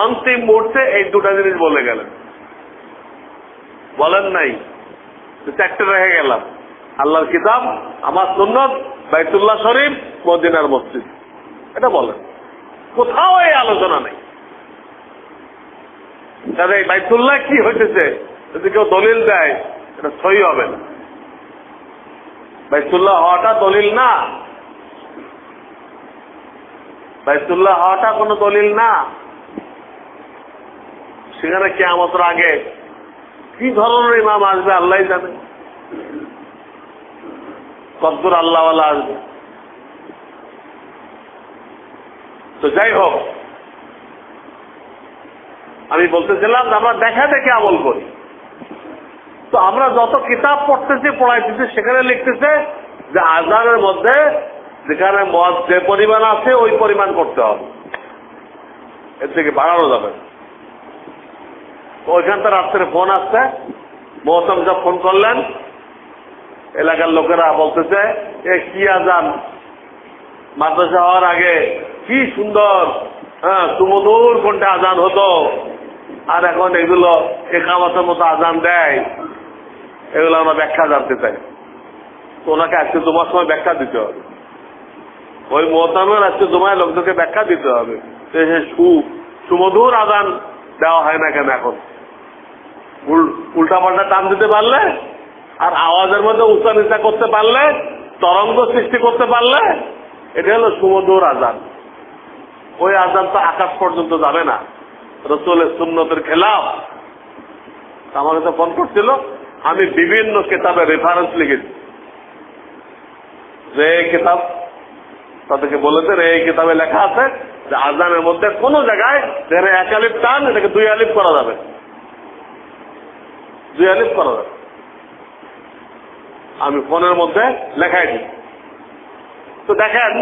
অন্তিম মুহূর্তে এই 2টা জিনিস বলে গেলেন, বলেন নাই 4টে রেখে গেলাম, আল্লাহর কিতাব, আমার সুন্নাত, বাইতুল্লাহ শরীফ, মদিনার মসজিদ। এটা বলেন, কোথাও এই আলোচনা নেই। তাহলে এই বাইতুল্লাহ কি হইতেছে যদি কেউ দলিল দেয়, এটা সহি হবে না। বাইতুল্লাহ হওয়াটা দলিল না, বাইতুল্লাহ হওয়াটা কোনো দলিল না। সেখানে কিয়ামতের আগে কি ধরনের ইমাম আসবে আল্লাহ জানে, কতদূর আল্লাহওয়ালা আসবে। তো যাই হোক, আমি বলতেছিলাম আমরা দেখা দেখে আমল করি। তো আমরা যত কিতাব পড়তেছি, পড়াইতেছি, সেখানে লিখতেছে যে আযানের মধ্যে যেখানে মদ যে পরিমাণ আছে ওই পরিমাণ করতে হবে, এর থেকে বাড়ানো যাবে। তো ওইখান থেকে রাত্রে ফোন আসছে, মহতম সাহেব ফোন করলেন, এলাকার লোকেরা বলতেছে এ কি আযান, মাদ্রাসা হওয়ার আগে কি সুন্দর, হ্যাঁ সুমধুর কোনটা আযান হতো, আর এখন এগুলো একামতের মতো আযান দেয়। এগুলো আমরা ব্যাখ্যা জানতে চাই। তো ওনাকে আজকে জুমার সময় ব্যাখ্যা দিতে হবে, ওই মোহতামের আজকে জুমায় লোকদেরকে ব্যাখ্যা দিতে হবে সুমধুর আযান দেওয়া হয় না কেন এখন। উল্টা পাল্টা টান দিতে পারলে আর আওয়াজের মধ্যে উঁচা নিচা করতে পারলে, তরঙ্গ সৃষ্টি করতে পারলে, এটা হলো সুমধুর আযান। ওই আযান তো আকাশ পর্যন্ত যাবে না, রাসূলের সুন্নতের খেলাফ। আমার কাছে ফোন করছিল, আমি বিভিন্ন কিতাবে রেফারেন্স লিখেছি, যে এই কিতাব তাদেরকে বলেছেন এই কিতাবে লেখা আছে যে আযানের মধ্যে কোন জায়গায় যেখানে 1 আলিফ টান এটাকে 2 আলিফ করা যাবে, 2 আলিফ করা যাবে। আমি ফোনের মধ্যে লেখাই দিই। তো দেখেন,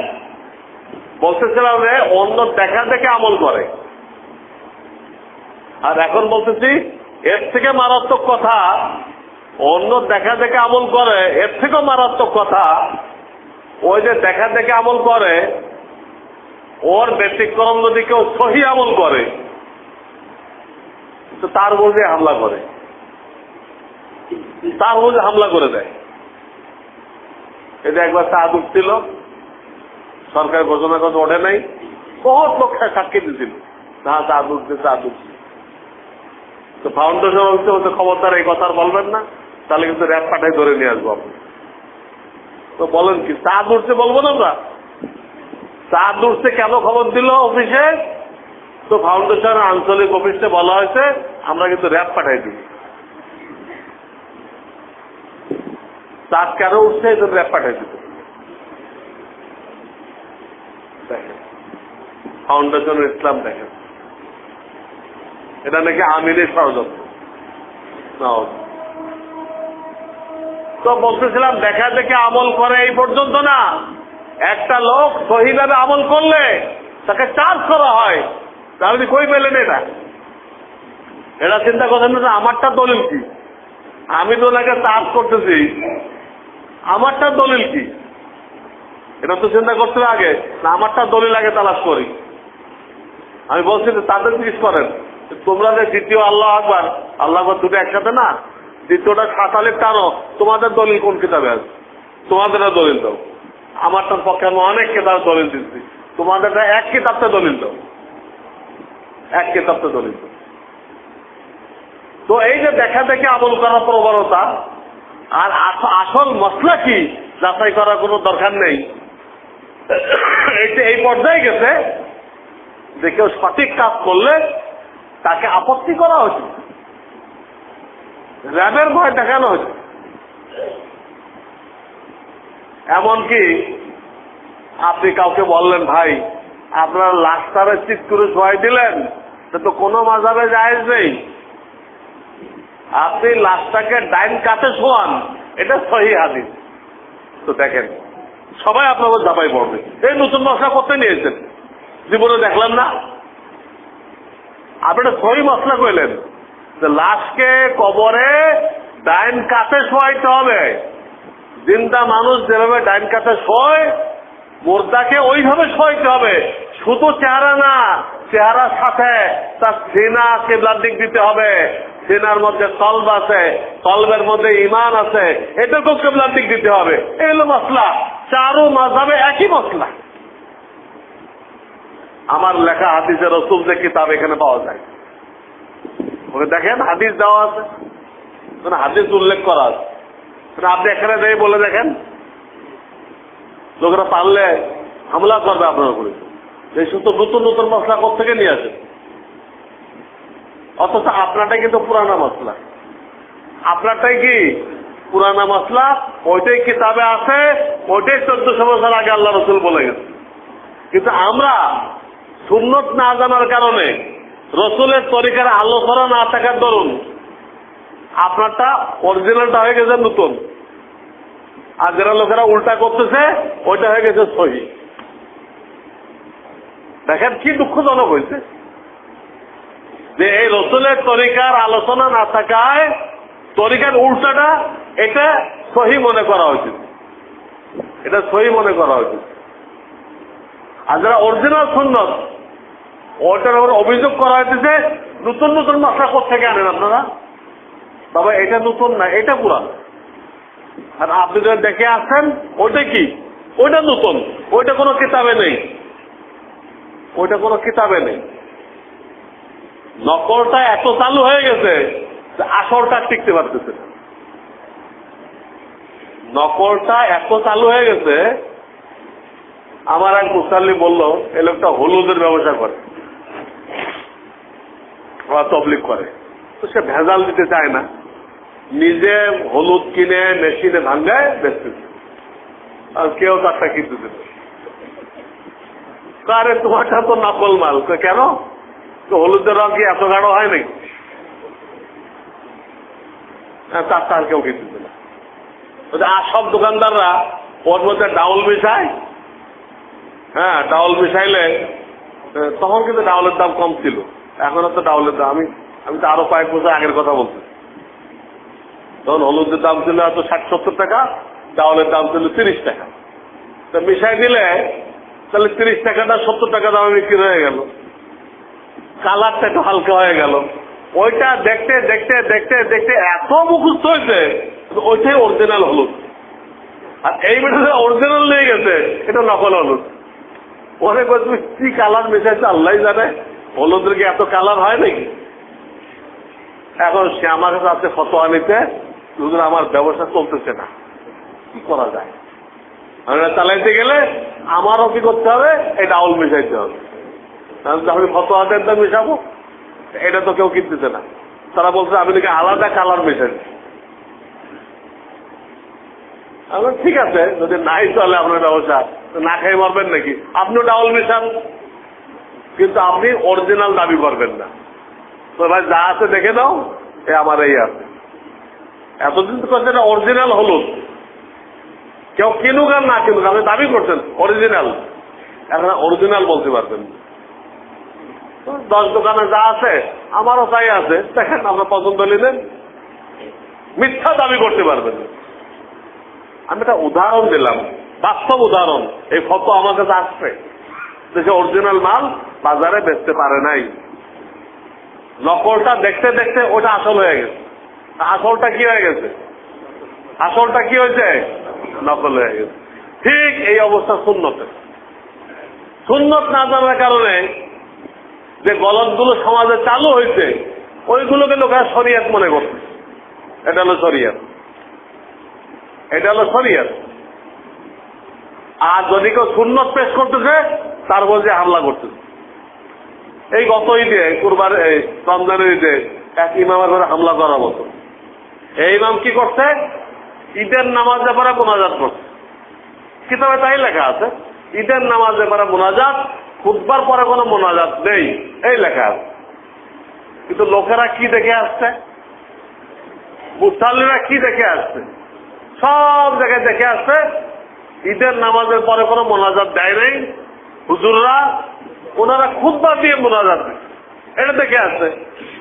বলতেছিলাম যে অন্য দেখা দেখে আমল করে, আর এখন বলতেছি এর থেকে মারাত্মক কথা, অন্য দেখা দেখে আমল করে, এর থেকেও মারাত্মক কথা ওই যে দেখা দেখে আমল করে, ওর ব্যতিক্রম যদি কেউ সহি আমল করে, তো তার বোঝে হামলা করে, তার বোঝে হামলা করে দেয়। এটা একবার চাঁদ উঠছিল, সরকার ঘোষণা করতে ওঠে নাই, বহুত লোক সাক্ষী দিয়েছিল না চাঁদ উঠছে চাঁদ উঠছে। তো ফাউন্ডেশন হচ্ছে খবরদার এই কথা বলবেন না, তাহলে কিন্তু র্যাব পাঠায় ধরে নিয়ে আসবো আপনি। তো বলেন কি চাঁদ উঠছে বলবো না আমরা? চাঁদ উঠছে কেন খবর দিল অফিসে? তো ফাউন্ডেশন আঞ্চলিক অফিসে বলা হয়েছে আমরা কিন্তু র্যাব পাঠাই দিই। চাঁদ কেন উঠছে এই জন্য র্যাব পাঠাই দিব। দেখেন ফাউন্ডেশন ইসলাম, দেখেন এটা নাকি আমিরের ষড়যন্ত্র। তো বলতেছিলাম দেখা দেখে আমল করে এই পর্যন্ত না, একটা লোক সহিভাবে আমল করলে তাকে চার্জ করা হয়। তাহলে কই পেলেন এটা? এটা চিন্তা করছেন না আমারটা দলিল কি? আমি তো ওনাকে চার্জ করতেছি, আমারটা দলিল কি? এটা তো চিন্তা করতে আগে না আমারটা দলিল আগে তালাশ করি। আমি বলছি যে তাদের জিজ্ঞেস করেন তোমরা যে দ্বিতীয় আল্লাহ আকবার, আল্লাহ আকবার দুটো একসাথে না, দ্বিতীয়টা 7 আলিফ টানো, তোমাদের দলিল কোন কিতাবে আছে? তোমাদের দলিল দাও। আমারটার পক্ষে আমি অনেক কিতাব দলিল দিচ্ছি, তোমাদেরটা এক কিতাবটা দলিল দাও, এক কিতাবটা দলিল দাও। তো এই যে দেখা দেখে আমল করার প্রবণতা, আর আসল মশলা কি যাচাই করার কোনো দরকার নেই। এই পর্যায়ে গেছে যে কেউ সঠিক কাজ করলে তাকে আপত্তি করা হচ্ছে, র্যাবের ভয় দেখানো হচ্ছে। এমনকি আপনি কাউকে বললেন ভাই আপনার লাশটারে চিৎ করে শোয়াই দিলেন, তো কোনো মাযহাবে জায়েজ নেই। আপনি লাশটাকে ডাইন কাতে শোয়ান, এটা সহিহ হাদিস। তো দেখেন সবাই আপনার উপর ঝাঁপাই পড়বে, এই নতুন মশলা করতে নিয়েছেন, জীবনে দেখলাম না। আপনি একটা সহিহ মশলা কইলেন যে লাশকে কবরে ডাইন কাতে শোয়াইতে হবে। জিন্দা মানুষ যেভাবে ডাইন কাতে শোয়, মুর্দাকে ওইভাবে শোয়াইতে হবে। শুধু চেহারা না, চেহারার সাথে তার সিনা কিবলার দিক দিতে হবে। সিনার মধ্যে কলব আছে, কলবের মধ্যে ঈমান আছে, এটাকেও কিবলার দিক দিতে হবে। এই হলো মশলা, চারু মাযহাবে একই মশলা। আমার লেখা হাদিসে রাসূল যে কিতাব এখানে পাওয়া যায়, ওকে দেখেন হাদিস দেওয়া আছে, হাদিস উল্লেখ করা আছে। আপনি এখানে দিয়ে বলে দেখেন, লোকেরা পারলে হামলা করবে আপনার উপরে। এই শুধু নতুন নতুন মশলা কোথেকে নিয়ে আসে, অথচ আপনারটাই কিন্তু পুরানা মশলা। আপনারটাই কি পুরানা মশলা, ওইটাই কিতাবে আছে, ওইটাই 1400 বছর আগে আল্লাহ রাসূল বলে গেছে। কিন্তু আমরা সুন্নত না জানার কারণে, রসুলের তরিকার আলোচনা না থাকার দরুন আপনারটা অরিজিনালটা হয়ে গেছে নতুন, আর যারা লোকেরা উল্টা করতেছে ওইটা হয়ে গেছে সহিহ। দেখেন কি দুঃখজনক হয়েছে যে এই রসুলের তরিকার আলোচনা না থাকায় তরিকার উল্টাটা এটা সহিহ মনে করা উচিত, এটা সহিহ মনে করা উচিত। আর যারা অরিজিনাল সুন্নত ওটার উপর অভিযোগ করা হয়েছে নতুন নতুন মশলা কোথেকে আনেন আপনারা? বাবা এটা নতুন না, এটা পুরান। আর আপনি যখন দেখে আসছেন ওইটা কি, ওইটা নতুন, ওইটা কোনো কিতাবে নেই, ওইটা কোনো কিতাবে নেই। নকলটা এত চালু হয়ে গেছে যে আসলটা টিকতে পারতেছে না। নকলটা এত চালু হয়ে গেছে, আমার এক মুসাল্লি বলল এই লোকটা হলুদের ব্যবসা করে, তবলিগ করে, তো সে ভেজাল দিতে চায় না, নিজে হলুদ কিনে মেশিনে ভাঙ্গায় বেচতেছে, আর কেউ তারটা কিনতে দেবে। আরে তোমারটা তো নকল মাল। কেন? তো হলুদের রং কি এত গাঢ় হয় নাকি? তারটা আর কেউ কিনতে না। আর সব দোকানদাররা ওর মধ্যে ডাউল মিশায়। হ্যাঁ, ডাউল মিশাইলে তখন কিন্তু ডাউলের দাম কম ছিল, এখন তো ডাউলের দাম, আমি তো আরো কয়েক বছর আগের কথা বলছি, তখন হলুদের দাম ছিল হয়তো 60-70 টাকা, ডাউলের দাম ছিল 30 টাকা। তো মিশাই দিলে তাহলে 30 টাকাটা 70 টাকা দামে বিক্রি হয়ে গেল, কালারটা একটু হালকা হয়ে গেল, ওইটা দেখতে দেখতে দেখতে দেখতে এত মুখস্থ হয়েছে, ওইটাই অরিজিনাল হলুদ। আর এই বেটাতে অরিজিনাল নিয়ে গেছে, এটা নকল হলুদ। ওরে তুমি কি কালার মেশাইছে আল্লাহ জানে, হলুদের কি এত কালার হয় নাকি? এখন সে আমার কাছে আছে ফতোয়া নিতে, আমার ব্যবসা চলতেছে না, কি করা যায়? চালাইতে গেলে আমারও কি করতে হবে, এই ডাউল মেশাইতে হবে। আমি ফতোয়া দেন তো মেশাবো, এটা তো কেউ কিনতেছে না। তারা বলছে আমি নাকি আলাদা কালার মেশাইছি। ঠিক আছে, যদি নাই চলে আপনার ব্যবসা, না খেয়ে মরবেন নাকি? আপনিও ডাউল মেশান, কিন্তু আপনি অরিজিনাল দাবি করবেন না। তো ভাই যা আছে দেখে নাও, এ আমার এই আছে। এতদিন তো করছেন অরিজিনাল হলুদ, কেউ কিনুক আর না কিনুক, আপনি দাবি করছেন অরিজিনাল। এখন অরিজিনাল বলতে পারবেন। 10 দোকানে যা আছে আমারও তাই আছে, দেখেন আমরা পছন্দ নিলেন, মিথ্যা দাবি করতে পারবেন। আমি একটা উদাহরণ দিলাম, বাস্তব উদাহরণ। এই ফটো আমার কাছে আসছে, দেশে অরিজিনাল মাল বাজারে বেচতে পারে নাই, নকলটা দেখতে দেখতে ওটা আসল হয়ে গেছে। আসলটা কি হয়ে গেছে? আসলটা কি হয়েছে? নকল হয়ে গেছে। ঠিক এই অবস্থা সুন্নতের। সুন্নত না জানার কারণে যে গলতগুলো সমাজে চালু হয়েছে, ওইগুলোকে লোকেরা শরিয়ত মনে করছে। এটা হলো শরিয়ত, এটা হলো শরিয়ত। আর যদি কেউ সুন্নত পেশ করতেছে, তার বলছে হামলা করতেছে। এই গত ঈদে, কুরবান রমজানের ঈদে এক ইমামের ঘরে হামলা করার মতো। এই ইমাম কি করছে? ঈদের নামাজে পরে মোনাজাত করছে। কিতাবে তাই লেখা আছে, ঈদের নামাজে পরে মোনাজাত, খুতবার পরে কোনো মোনাজাত নেই, এই লেখা আছে। কিন্তু লোকেরা কি দেখে আসছে, মুসাল্লিরা কি দেখে আসছে? সব জায়গায় দেখে আসছে ঈদের নামাজের পরে কোনো মোনাজাত দেয় নাই হুজুররা, ওনারা খুতবা দিয়ে মোনাজাত দেয়, এটা দেখে আসছে।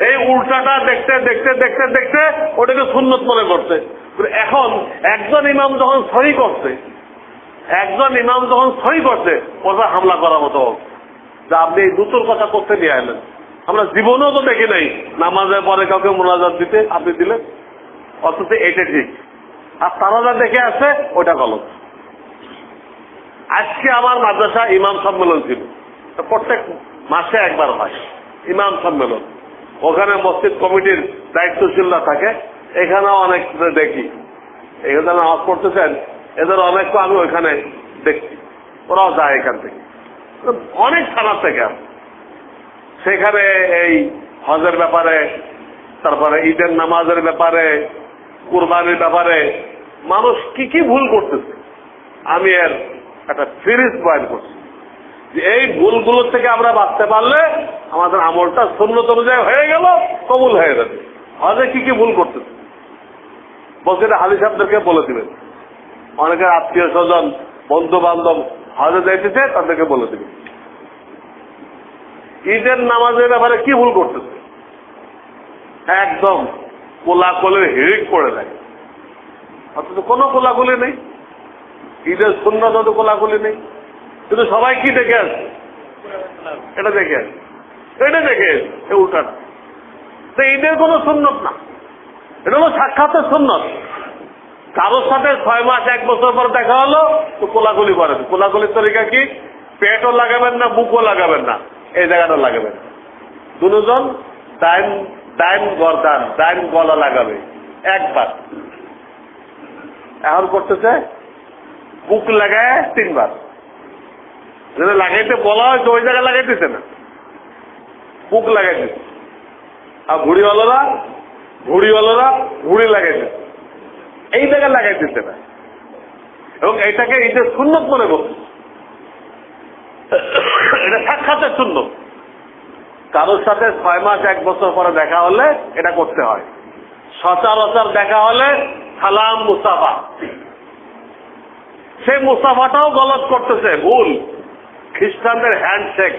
এই উল্টাটা দেখতে দেখতে দেখতে দেখতে ওটাকে সুন্নত মনে করছে। এখন একজন ইমাম যখন সহি করছে, ওটা হামলা করার মতো যে আপনি এই দুটোর কথা করতে নিয়ে এলেন। আমরা জীবনেও তো দেখি নাই নামাজের পরে কাউকে মোনাজাত দিতে, আপনি দিলেন, অথচ এটা ঠিক। আর তারা যা দেখে আসছে ওটা গলত। আজকে আমার মাদ্রাসা ইমাম সম্মেলন ছিল, প্রত্যেক মাসে একবার হয় ইমাম সম্মেলন। ওখানে মসজিদ কমিটির দায়িত্বশীলরা থাকে, এখানেও অনেক দেখি। এখানে নামাজ পড়তেছেন, এদের অনেককে আমি ওইখানে দেখছি, ওরাও যায় এখান থেকে, অনেক থানার থেকে। সেখানে এই হজের ব্যাপারে, তারপরে ঈদের নামাজের ব্যাপারে, কুরবানির ব্যাপারে মানুষ কি কি ভুল করতেছে, আমি এর একটা সিরিজ বয়ান করছি যে এই ভুলগুলোর থেকে আমরা বাঁচতে পারলে আমাদের আমলটা সুন্নত অনুযায়ী হয়ে গেল, কবুল হয়ে যাবে। হজে কি কি ভুল করতেছে বলছে, এটা হাজি সাহেবদেরকে বলে দিবেন। অনেকের আত্মীয় স্বজন, বন্ধু বান্ধব হজে যাইতেছে, তাদেরকে বলে দিবেন। ঈদের নামাজের ব্যাপারে কি ভুল করতেছে, একদম কোলাকুলির হিড়িক পড়ে দেয়, অথচ কোনো কোলাকুলি নেই। ঈদের সুন্নত তো কোলাকুলি নেই, কিন্তু সবাই কি দেখে আসছে, এটা দেখে আসছে, এটা দেখে আসছে উল্টাটা। তো ঈদের কোনো সুন্নত না, এটা হলো সাক্ষাতের সুন্নত। কারোর সাথে 6 মাস 1 বছর পর দেখা হলো তো কোলাকুলি করেন। কোলাকুলির তরিকা কি? পেটও লাগাবেন না, বুকও লাগাবেন না, এই জায়গাটা লাগাবেন। দুজন ডাইন গর্দান, ডাইন গলা লাগাবে একবার। এখন করতেছে বুক লাগায় 3 বার। যেটা লাগাইতে বলা হয়েছে ওই জায়গায় লাগাইতেছে না, বুক লাগাইতেছে। আর ঘুড়িওয়ালারা ঘুড়ি লাগাইতেছে, এই জায়গায় লাগাইতেছে না, এবং এটাকে ঈদের সুন্নত মনে করছে। এটা সাক্ষাতের সুন্নত। কারোর সাথে 6 মাস 1 বছর পরে দেখা হলে এটা করতে হয়। সচরাচর দেখা হলে সালাম মুসাফা, সেই মুসাফাটাও গলত করতেছে, ভুল। খ্রিস্টানদের হ্যান্ডশেক,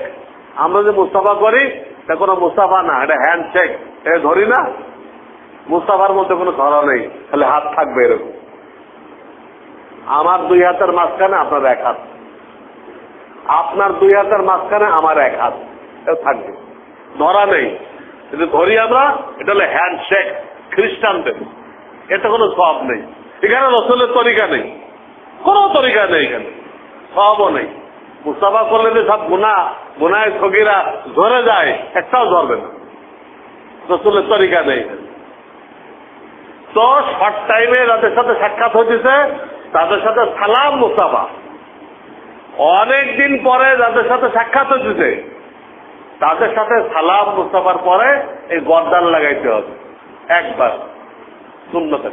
আমরা যে মুসাফা করি এটা কোনো মুসাফা না, এটা হ্যান্ডশেক। এটা ধরি না, মুসাফার মধ্যে কোনো ধরা নেই, তাহলে হাত থাকবে এরকম। আমার 2 হাতের মাঝখানে আপনার 1 হাত, আপনার 2 হাতের মাঝখানে আমার 1 হাত, এটা থাকবে, ধরা নেই। কিন্তু ধরি আমরা, এটা হলো হ্যান্ডশেক খ্রিস্টানদের, এতে কোনো সব নেই। এখানে রসুলের তরিকা নেই, কোনো তরিকা নেই, এখানে সবও নেই। মুস্তাফা করলে যে সব গুনায় সগীরা ধরে যায়, একটাও ধরবে না, রসুলের তরিকা নেই। তো শর্ট টাইমে যাদের সাথে সাক্ষাৎ হয়েছে তাদের সাথে সালাম মুস্তাফা, অনেকদিন পরে যাদের সাথে সাক্ষাৎ হয়েছে তাদের সাথে সালাম মুস্তাফার পরে এই গর্দান লাগাইতে হবে একবার, সুন্নতে।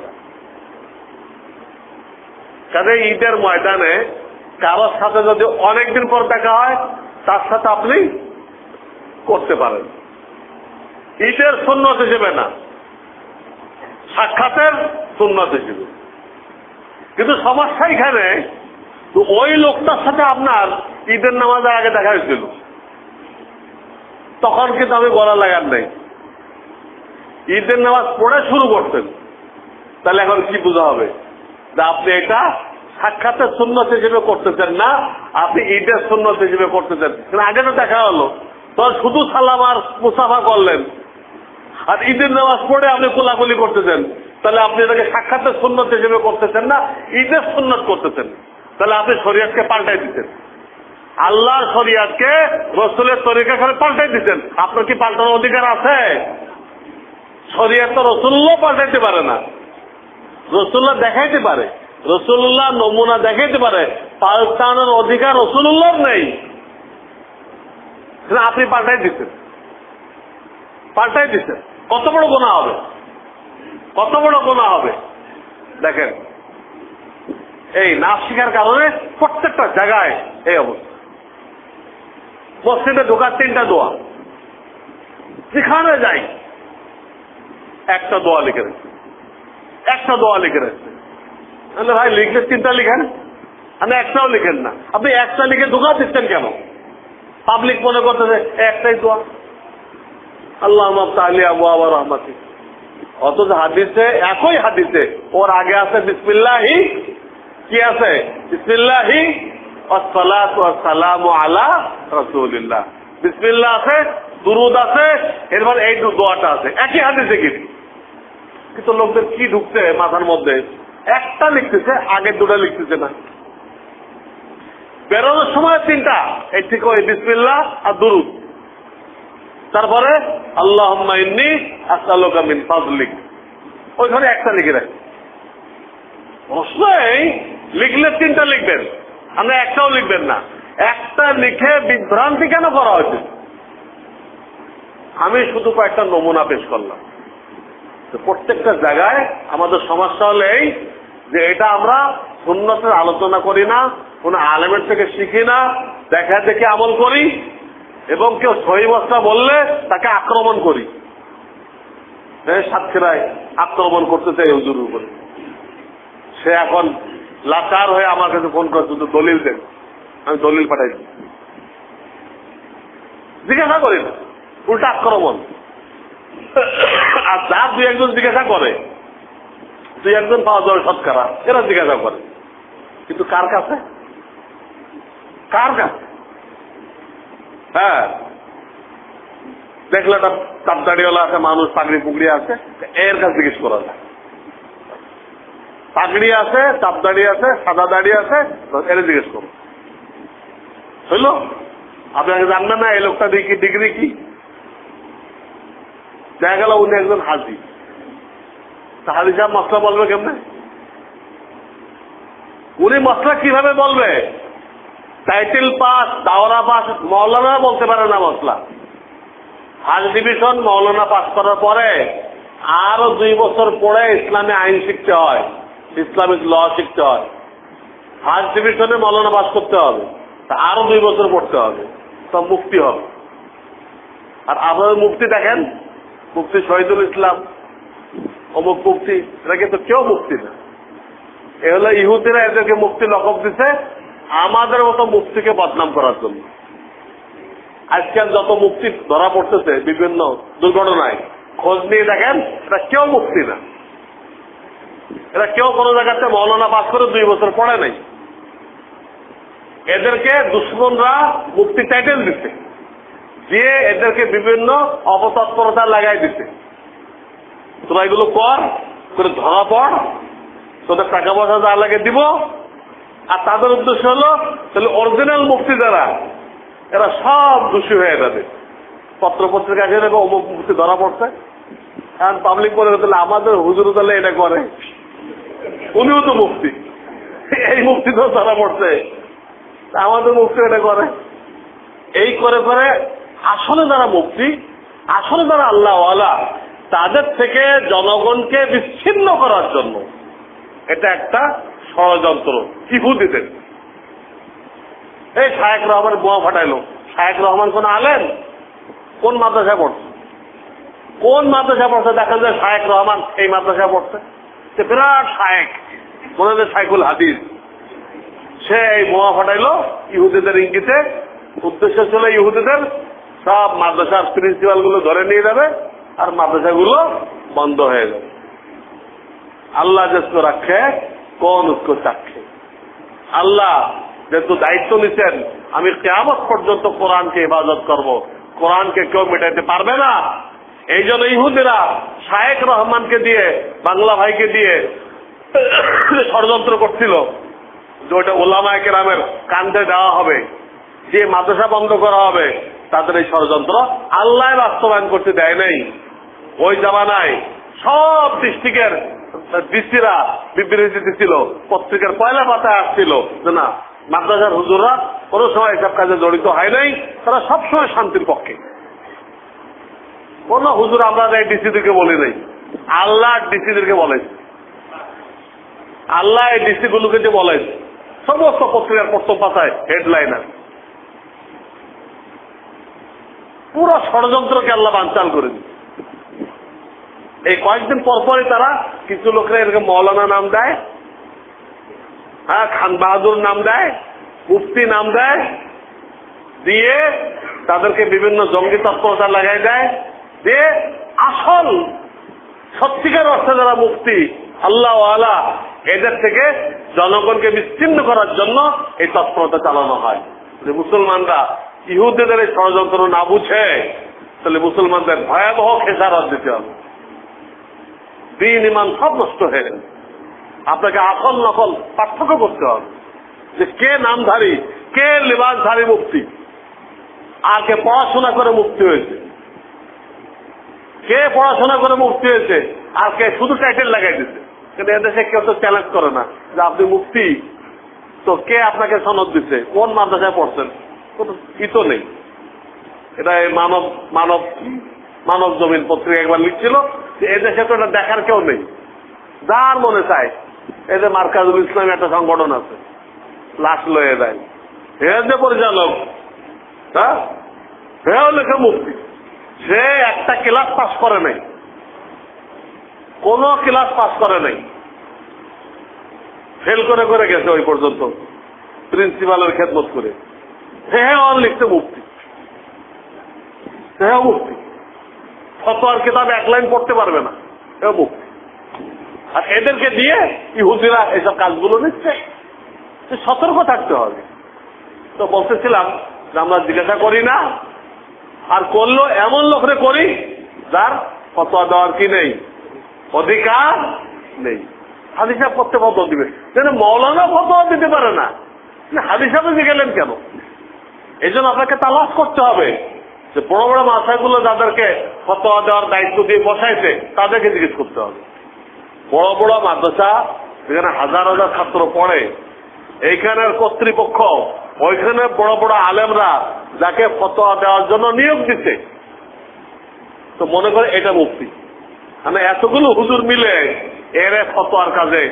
কাজে ঈদের ময়দানে কারোর সাথে যদি অনেকদিন পর দেখা হয় তার সাথে আপনি করতে পারেন, ঈদের সুন্নত হিসেবে না, সাক্ষাতের সুন্নত হিসেবে। কিন্তু সমস্যা এখানে, ওই লোকটার সাথে আপনার ঈদের নামাজের আগে দেখা হয়েছিল, তখন কিন্তু আমি গলা লাগান নাই, ঈদের নামাজ পড়ে শুরু করতেন, তাহলে এখন কি বোঝা হবে যে আপনি এটা সাক্ষাতের সুন্নত হিসেবে করতেছেন না, আপনি ঈদের সুন্নত হিসেবে করতেছেন। আগে তো দেখা হলো, তখন শুধু সালাম আর মুসাফা করলেন, আর ঈদের নামাজ পড়ে আপনি কোলাকুলি করতেছেন, তাহলে আপনি এটাকে সাক্ষাতের সুন্নত হিসেবে করতেছেন না, ঈদের সুন্নত করতেছেন। তাহলে আপনি শরিয়তকে পাল্টাই দিচ্ছেন, আল্লাহর শরিয়তকে রসুলের তরিকা করে পাল্টাই দিচ্ছেন। আপনার কি পাল্টানোর অধিকার আছে? শরিয়ত তো রসুল্লাহ পাল্টাইতে পারে না, রসুল্লাহ দেখাইতে পারে, রসুল্লাহ নমুনা দেখাইতে পারে, পাল্টানোর অধিকার রসুল্লাহর নেই। আপনি পাল্টাই দিচ্ছেন, পাল্টাই দিচ্ছেন, কত বড় গুনাহ হবে, কত বড় গুনাহ হবে। দেখেন, এই না শিখার কারণে প্রত্যেকটা জায়গায় এই অবস্থা। মসজিদে ঢোকার 3টা দোয়া, যেখানে যাই একটা দোয়া লিখে রাখছে, একটা দোয়া লিখে রাখছে। ভাই লিখলে 3টা লিখেন, আপনি একটাও লিখেন না, আপনি একটা লিখে ঢোকা দিচ্ছেন কেন? পাবলিক মনে করতেছে একটাই দোয়া, আল্লাহ তাআলা আবু আবার রহমাতি। অথচ হাদিসে, একই হাদিসে ওর আগে আছে বিসমিল্লাহি, কি আছে? বিসমিল্লাহি ওয়াসসালাতু ওয়াসসালামু আলা রাসূলিল্লাহ। বিসমিল্লাহ আছে, দুরুদ আছে, এরপর এই দোয়াটা আছে, একই হাদিসে। কিন্তু লোকদের কি ঢুকছে মাথার মধ্যে, একটা লিখতেছে, আগের 2টা লিখতেছে না। বেরোনোর সময় 3টা, এই ঠিক ওই বিসমিল্লাহ আর দুরুদ, তারপরে আল্লাহুম্মা ইন্নী আসআলুকা মিন ফাযলিক, ওইখানে একটা লিখে রাখে। অবশ্যই লিখলে 3টা লিখবেন, আমরা একটাও লিখবেন না। একটা লিখে বিভ্রান্তি কেন করা হয়েছে? আমি শুধু কয়েকটা নমুনা পেশ করলাম। তো প্রত্যেকটা জায়গায় আমাদের সমস্যা হলো এই যে এটা আমরা সুন্নতের আলোচনা করি না, কোন আলেমের থেকে শিখি না, দেখা দেখে আমল করি, এবং কেউ সহি মশলা বললে তাকে আক্রমণ করি। সাতক্ষীরায় আক্রমণ করতে চাই হুজুরের উপরে, সে এখন লাচার হয়ে আমার কাছে ফোন করে, শুধু দলিল দেন। আমি দলিল পাঠাই, জিজ্ঞাসা করি না, উল্টা আক্রমণ। আর যা 2-1জন জিজ্ঞাসা করে, 2-1জন পাওয়া যাবে শতকরা, এরা জিজ্ঞাসা করে, কিন্তু কার কাছে? কার কাছে? হ্যাঁ, দেখলে একটা তাপদাড়িওয়ালা আছে, মানুষ পাগড়ি পুগড়ি আছে, এর কাছে জিজ্ঞেস করা যায়। পাগড়ি আছে, তাপদাড়ি আছে, সাদা দাড়ি আছে, এর জিজ্ঞেস করো। হইল? আপনাকে জানবেন না এই লোকটা ডিগ্রি কি? দেখা গেল উনি একজন হাজি, হাজি সাহেব মশলা বলবে কেমনে? উনি মশলা কিভাবে বলবে? টাইটেল পাস, দাওরা পাস, মৌলানা বলতে পারে না মশলা। ফার্স্ট ডিভিশন মৌলানা পাস করার পরে আরো 2 বছর পরে ইসলামী আইন শিখতে হয়, ইসলামিক ল শিখতে হয়। ফার্স্ট ডিভিশনে মৌলানা পাস করতে হবে, আরো 2 বছর পড়তে হবে, তো মুফতি হবে। আর আপনাদের মুফতি দেখেন, মুফতি শহীদুল ইসলাম, অমুক মুফতি, এরা কিন্তু কেউ মুফতি না। এ হলো ইহুদিরা এদেরকে মুফতি লকব দিছে আমাদের মতো মুফতিকে বদনাম করার জন্য। আজকাল যত মুফতি ধরা পড়তেছে বিভিন্ন দুর্ঘটনায়, খোঁজ নিয়ে দেখেন এরা কেউ মুফতি না, এরা কেউ কোনো জায়গাতে মৌলানা পাস করে 2 বছর পড়ে নাই। এদেরকে দুশ্মনরা মুফতি টাইটেল দিচ্ছে, দিয়ে এদেরকে বিভিন্ন অপতৎপরতা লাগাই দিতে, তোরা এগুলো কর, করে ধরা পড়, তোদের টাকা পয়সা যা লাগে দিব। আর তাদের উদ্দেশ্য হলো তাহলে অরিজিনাল মুফতি যারা এরা সব দোষী হয়ে যাবে। পত্র পত্রিকা এসে অমুক মুফতি ধরা পড়ছে, কারণ পাবলিক বলে তাহলে আমাদের হুজুর তাহলে এটা করে, উনিও তো মুফতি, এই মুফতি তো ধরা পড়ছে, আমাদের মুফতি এটা করে। এই করে করে আসলে যারা মুফতি, আসলে যারা আল্লাহওয়ালা, তাদের থেকে জনগণকে বিচ্ছিন্ন করার জন্য এটা একটা ষড়যন্ত্র ইহুদিদের। এই শায়েখ রহমান বোমা ফাটাইলো। শায়েখ রহমান কোন আলেম? কোন মাদ্রাসায় পড়ছে? কোন মাদ্রাসায় পড়ছে? দেখা যায় শায়েখ রহমান এই মাদ্রাসায় পড়ছে, সে বিরাট শায়েখ, মনে হয় শাইখুল হাদিস। সে এই বোমা ফাটাইলো ইহুদিদের ইঙ্গিতে। উদ্দেশ্য ছিল ইহুদিদের সব মাদ্রাসার প্রিন্সিপাল গুলো ধরে নিয়ে যাবে আর মাদ্রাসাগুলো বন্ধ হয়ে যাবে। আল্লাহ जिसको रखे कौन उसको চাক্ষে। আল্লাহ যেহেতু দায়িত্ব নিচ্ছেন আমি কিয়ামত পর্যন্ত কোরআনকে ইবাদত করব, কোরআনকে কেউ মেটাইতে পারবে না। এই জন্য ইহুদিরা শায়েখ রহমানকে দিয়ে, বাংলা ভাইকে দিয়ে ষড়যন্ত্র করছিল যে ওটা ওলামায়ে কেরামের কান্দে দেওয়া হবে, যে মাদ্রাসা বন্ধ করা হবে। তাদের এই ষড়যন্ত্র আল্লাহ বাস্তবায়ন করতে দেয় নাই। ওই জামানায় সব ডিস্ট্রিক্টের ডিসিরা বিবৃতি দিচ্ছিল, পত্রিকার পয়লা পাতায় আসছিল যে না, মাদ্রাসার হুজুররা কোনো সময় এসব কাজে জড়িত হয় নাই, তারা সবসময় শান্তির পক্ষে। কোন হুজুর আমরা এই ডিসিদেরকে বলি নাই, আল্লাহ ডিসিদেরকে বলেন। আল্লাহ এই ডিসি গুলোকে যে বলেন, সমস্ত পত্রিকার প্রথম পাতায় হেডলাইনার। পুরো ষড়যন্ত্রকে আল্লাহ বানচাল করে দিচ্ছে। এই কয়েকদিন পরপরই তারা কিছু লোকরা এরকম মৌলানা নাম দেয়, হ্যাঁ, খান বাহাদুর নাম দেয়, মুফতি নাম দেয়, দিয়ে তাদেরকে বিভিন্ন জঙ্গি তৎপরতা লাগাই দেয়, দিয়ে আসল সত্যিকার অর্থে যারা মুফতি আল্লাহওয়ালা এদের থেকে জনগণকে বিচ্ছিন্ন করার জন্য এই তৎপরতা চালানো হয়। যে মুসলমানরা ইহুদিদের এই ষড়যন্ত্র না বুঝে তাহলে মুসলমানদের ভয়াবহ খেসারত দিতে হবে, দিন ইমান সব নষ্ট হয়ে গেল। আপনাকে আসল নকল পার্থক্য করতে হবে যে কে নামধারী, কে লেবাসধারী মুফতি, আর কে পড়াশোনা করে মুফতি হয়েছে, কে পড়াশোনা করে মুফতি হয়েছে, আর কে শুধু টাইটেল লাগাই দিচ্ছে। কিন্তু এদেশে কেউ তো চ্যালেঞ্জ করে না যে আপনি মুফতি, তো কে আপনাকে সনদ দিচ্ছে, কোন মাদ্রাসায় পড়ছেন, কোনো তো নেই। এটা মানব মানব মানব জমিন পত্রিকা একবার লিখছিল যে এদেশে তো এটা দেখার কেউ নেই, যার মনে চায়। এই যে মার্কাজুল ইসলাম একটা সংগঠন আছে, লাশ লয়ে দেয়, এর যে পরিচালক, হ্যাঁ, সেও লেখে মুফতি, সে একটা ক্লাস পাস করে নাই, কোন ক্লাস পাস করে নাই, ফেল করে করে গেছে ওই পর্যন্ত প্রিন্সিপালের খেদমত করে। সেও লিখতে মুফতি, সেও মুফতি, ফতোয়ার কিতাব এক লাইন পড়তে পারবে না, সেও মুফতি। আর এদেরকে দিয়ে ইহুদিরা এইসব কাজগুলো নিচ্ছে, সতর্ক থাকতে হবে। তো বলতেছিলাম যে আমরা জিজ্ঞাসা করি না, আর করলো এমন লোকরে করি যার ফতোয়া দেওয়ার কি নেই, অধিকার নেই। হাদিস সাহেব করতে ফতোয়া দিবে, যেন মৌলানা ফতোয়া দিতে পারে না, হাদিস সাহেবে গেলেন কেন? এই জন্য আপনাকে তালাশ করতে হবে যে বড় বড় মাদ্রাসাগুলো যাদেরকে ফতোয়া দেওয়ার দায়িত্ব দিয়ে বসাইছে তাদেরকে জিজ্ঞেস করতে হবে। বড় বড় মাদ্রাসা যেখানে হাজার হাজার ছাত্র পড়ে, এইখানের কর্তৃপক্ষ ওইখানে বড় বড় আলেমরা যাকে ফতোয়া দেওয়ার জন্য নিয়োগ দিচ্ছে, তো মনে করে এটা মুফতি। মানে এতগুলো হুজুর মিলে এরা ফতোয়ার কাজে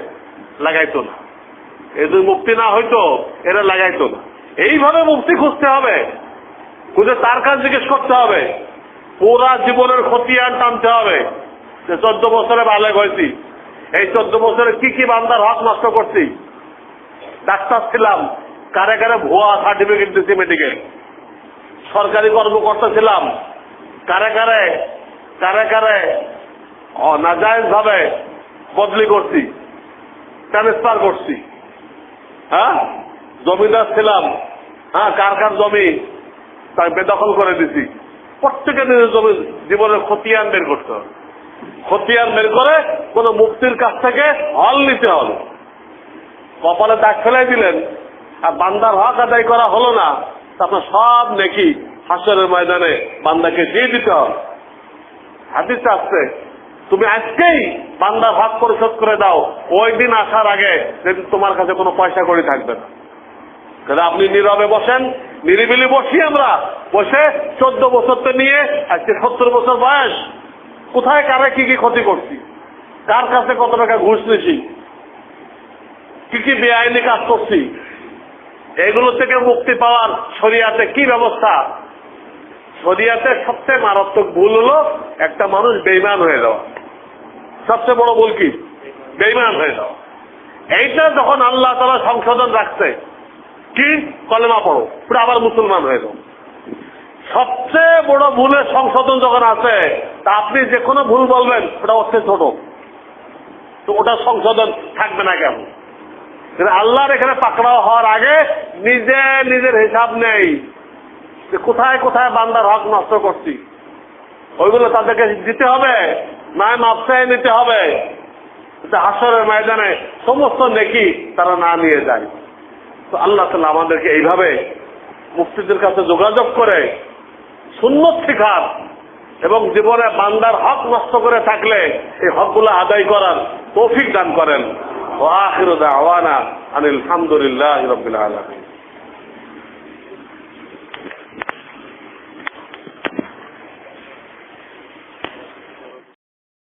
লাগাইতো না, এই দুই মুফতি না হয়তো এরা লাগাইতো না। এইভাবে মুফতি খুঁজতে হবে, খুঁজে তার কাজ জিজ্ঞেস করতে হবে, পুরা জীবনের খতিয়ান টানতে হবে যে 14 বছরে বালেগ হয়েছি, এই 14 বছরে কি কি বান্দার হক নষ্ট করছি, ডাক্তার ছিলাম, কারে কারে ভুয়া সার্টিফিকেট দিচ্ছি মেডিকেল, সরকারি কর্মকর্তা ছিলাম, কারে কারে কারে কারে নাজায়েজ ভাবে বদলি করছি, ট্রান্সফার করছি, হ্যাঁ, জমিদার ছিলাম, হ্যাঁ, কার কার জমি তাই বেদখল করে দিছি, প্রত্যেকে নিজের জীবনের খতিয়ান বের করতে হবে। খতিয়ান বের করে কোন মুক্তির কাছ থেকে হল নিতে হবে। কপালে দাগ ফেলাই দিলেন আর বান্দার হক আদায় করা হলো না, আপনার সব নেকি হাসরের ময়দানে বান্দাকে দিয়ে দিতে হবে। হাদিসে আসছে, তুমি আজকেই বান্দার হক পরিশোধ করে দাও, ওই দিন আসার আগে যেদিন তোমার কাছে কোনো পয়সা কড়ি থাকবে না। তাহলে আপনি নীরবে বসেন, নিরিবিলি বসি আমরা, বসে 14 বছর তো নিয়ে আজকে 70 বছর বয়স, কোথায় কারে কি কি ক্ষতি করছি, কার কাছে কত টাকা ঘুষ নিছি, কি কি বেআইনি কাজ করছি, এগুলো থেকে মুক্তি পাওয়ার শরিয়াতে কি ব্যবস্থা। শরিয়াতে সবচেয়ে মারাত্মক ভুল হলো একটা মানুষ বেঈমান হয়ে যাওয়া। সবচেয়ে বড় ভুল কি? বেঈমান হয়ে যাওয়া। এইটা যখন আল্লাহ তাআলা সংশোধন রাখছে, কি কলেমা পড়ো, পুরো আবার মুসলমান হয়ে যাও। সবচেয়ে বড় ভুলের সংশোধন যখন আছে, তা আপনি যে কোনো ভুল বলবেন ওটা হচ্ছে ছোট, তো ওটা সংশোধন থাকবে না কেন? আল্লাহর এখানে পাকড়াও হওয়ার আগে নিজে নিজের হিসাব নেই যে কোথায় কোথায় বান্দার হক নষ্ট করছি, ওইগুলো তাদেরকে দিতে হবে, না মাপসায় নিতে হবে, হাসরের ময়দানে সমস্ত নেকি তারা না নিয়ে যায়। তো আল্লাহ তাআলা আমাদেরকে এইভাবে মুফতিদের কাছে যোগাযোগ করে সুন্নত শিখার এবং জীবনে বান্দার হক নষ্ট করে থাকলে এই হকগুলো আদায় করার তৌফিক দান করেন। ওয়া আখিরু দাওয়ানা আনিল হামদুলিল্লাহি রাব্বিল আলামিন।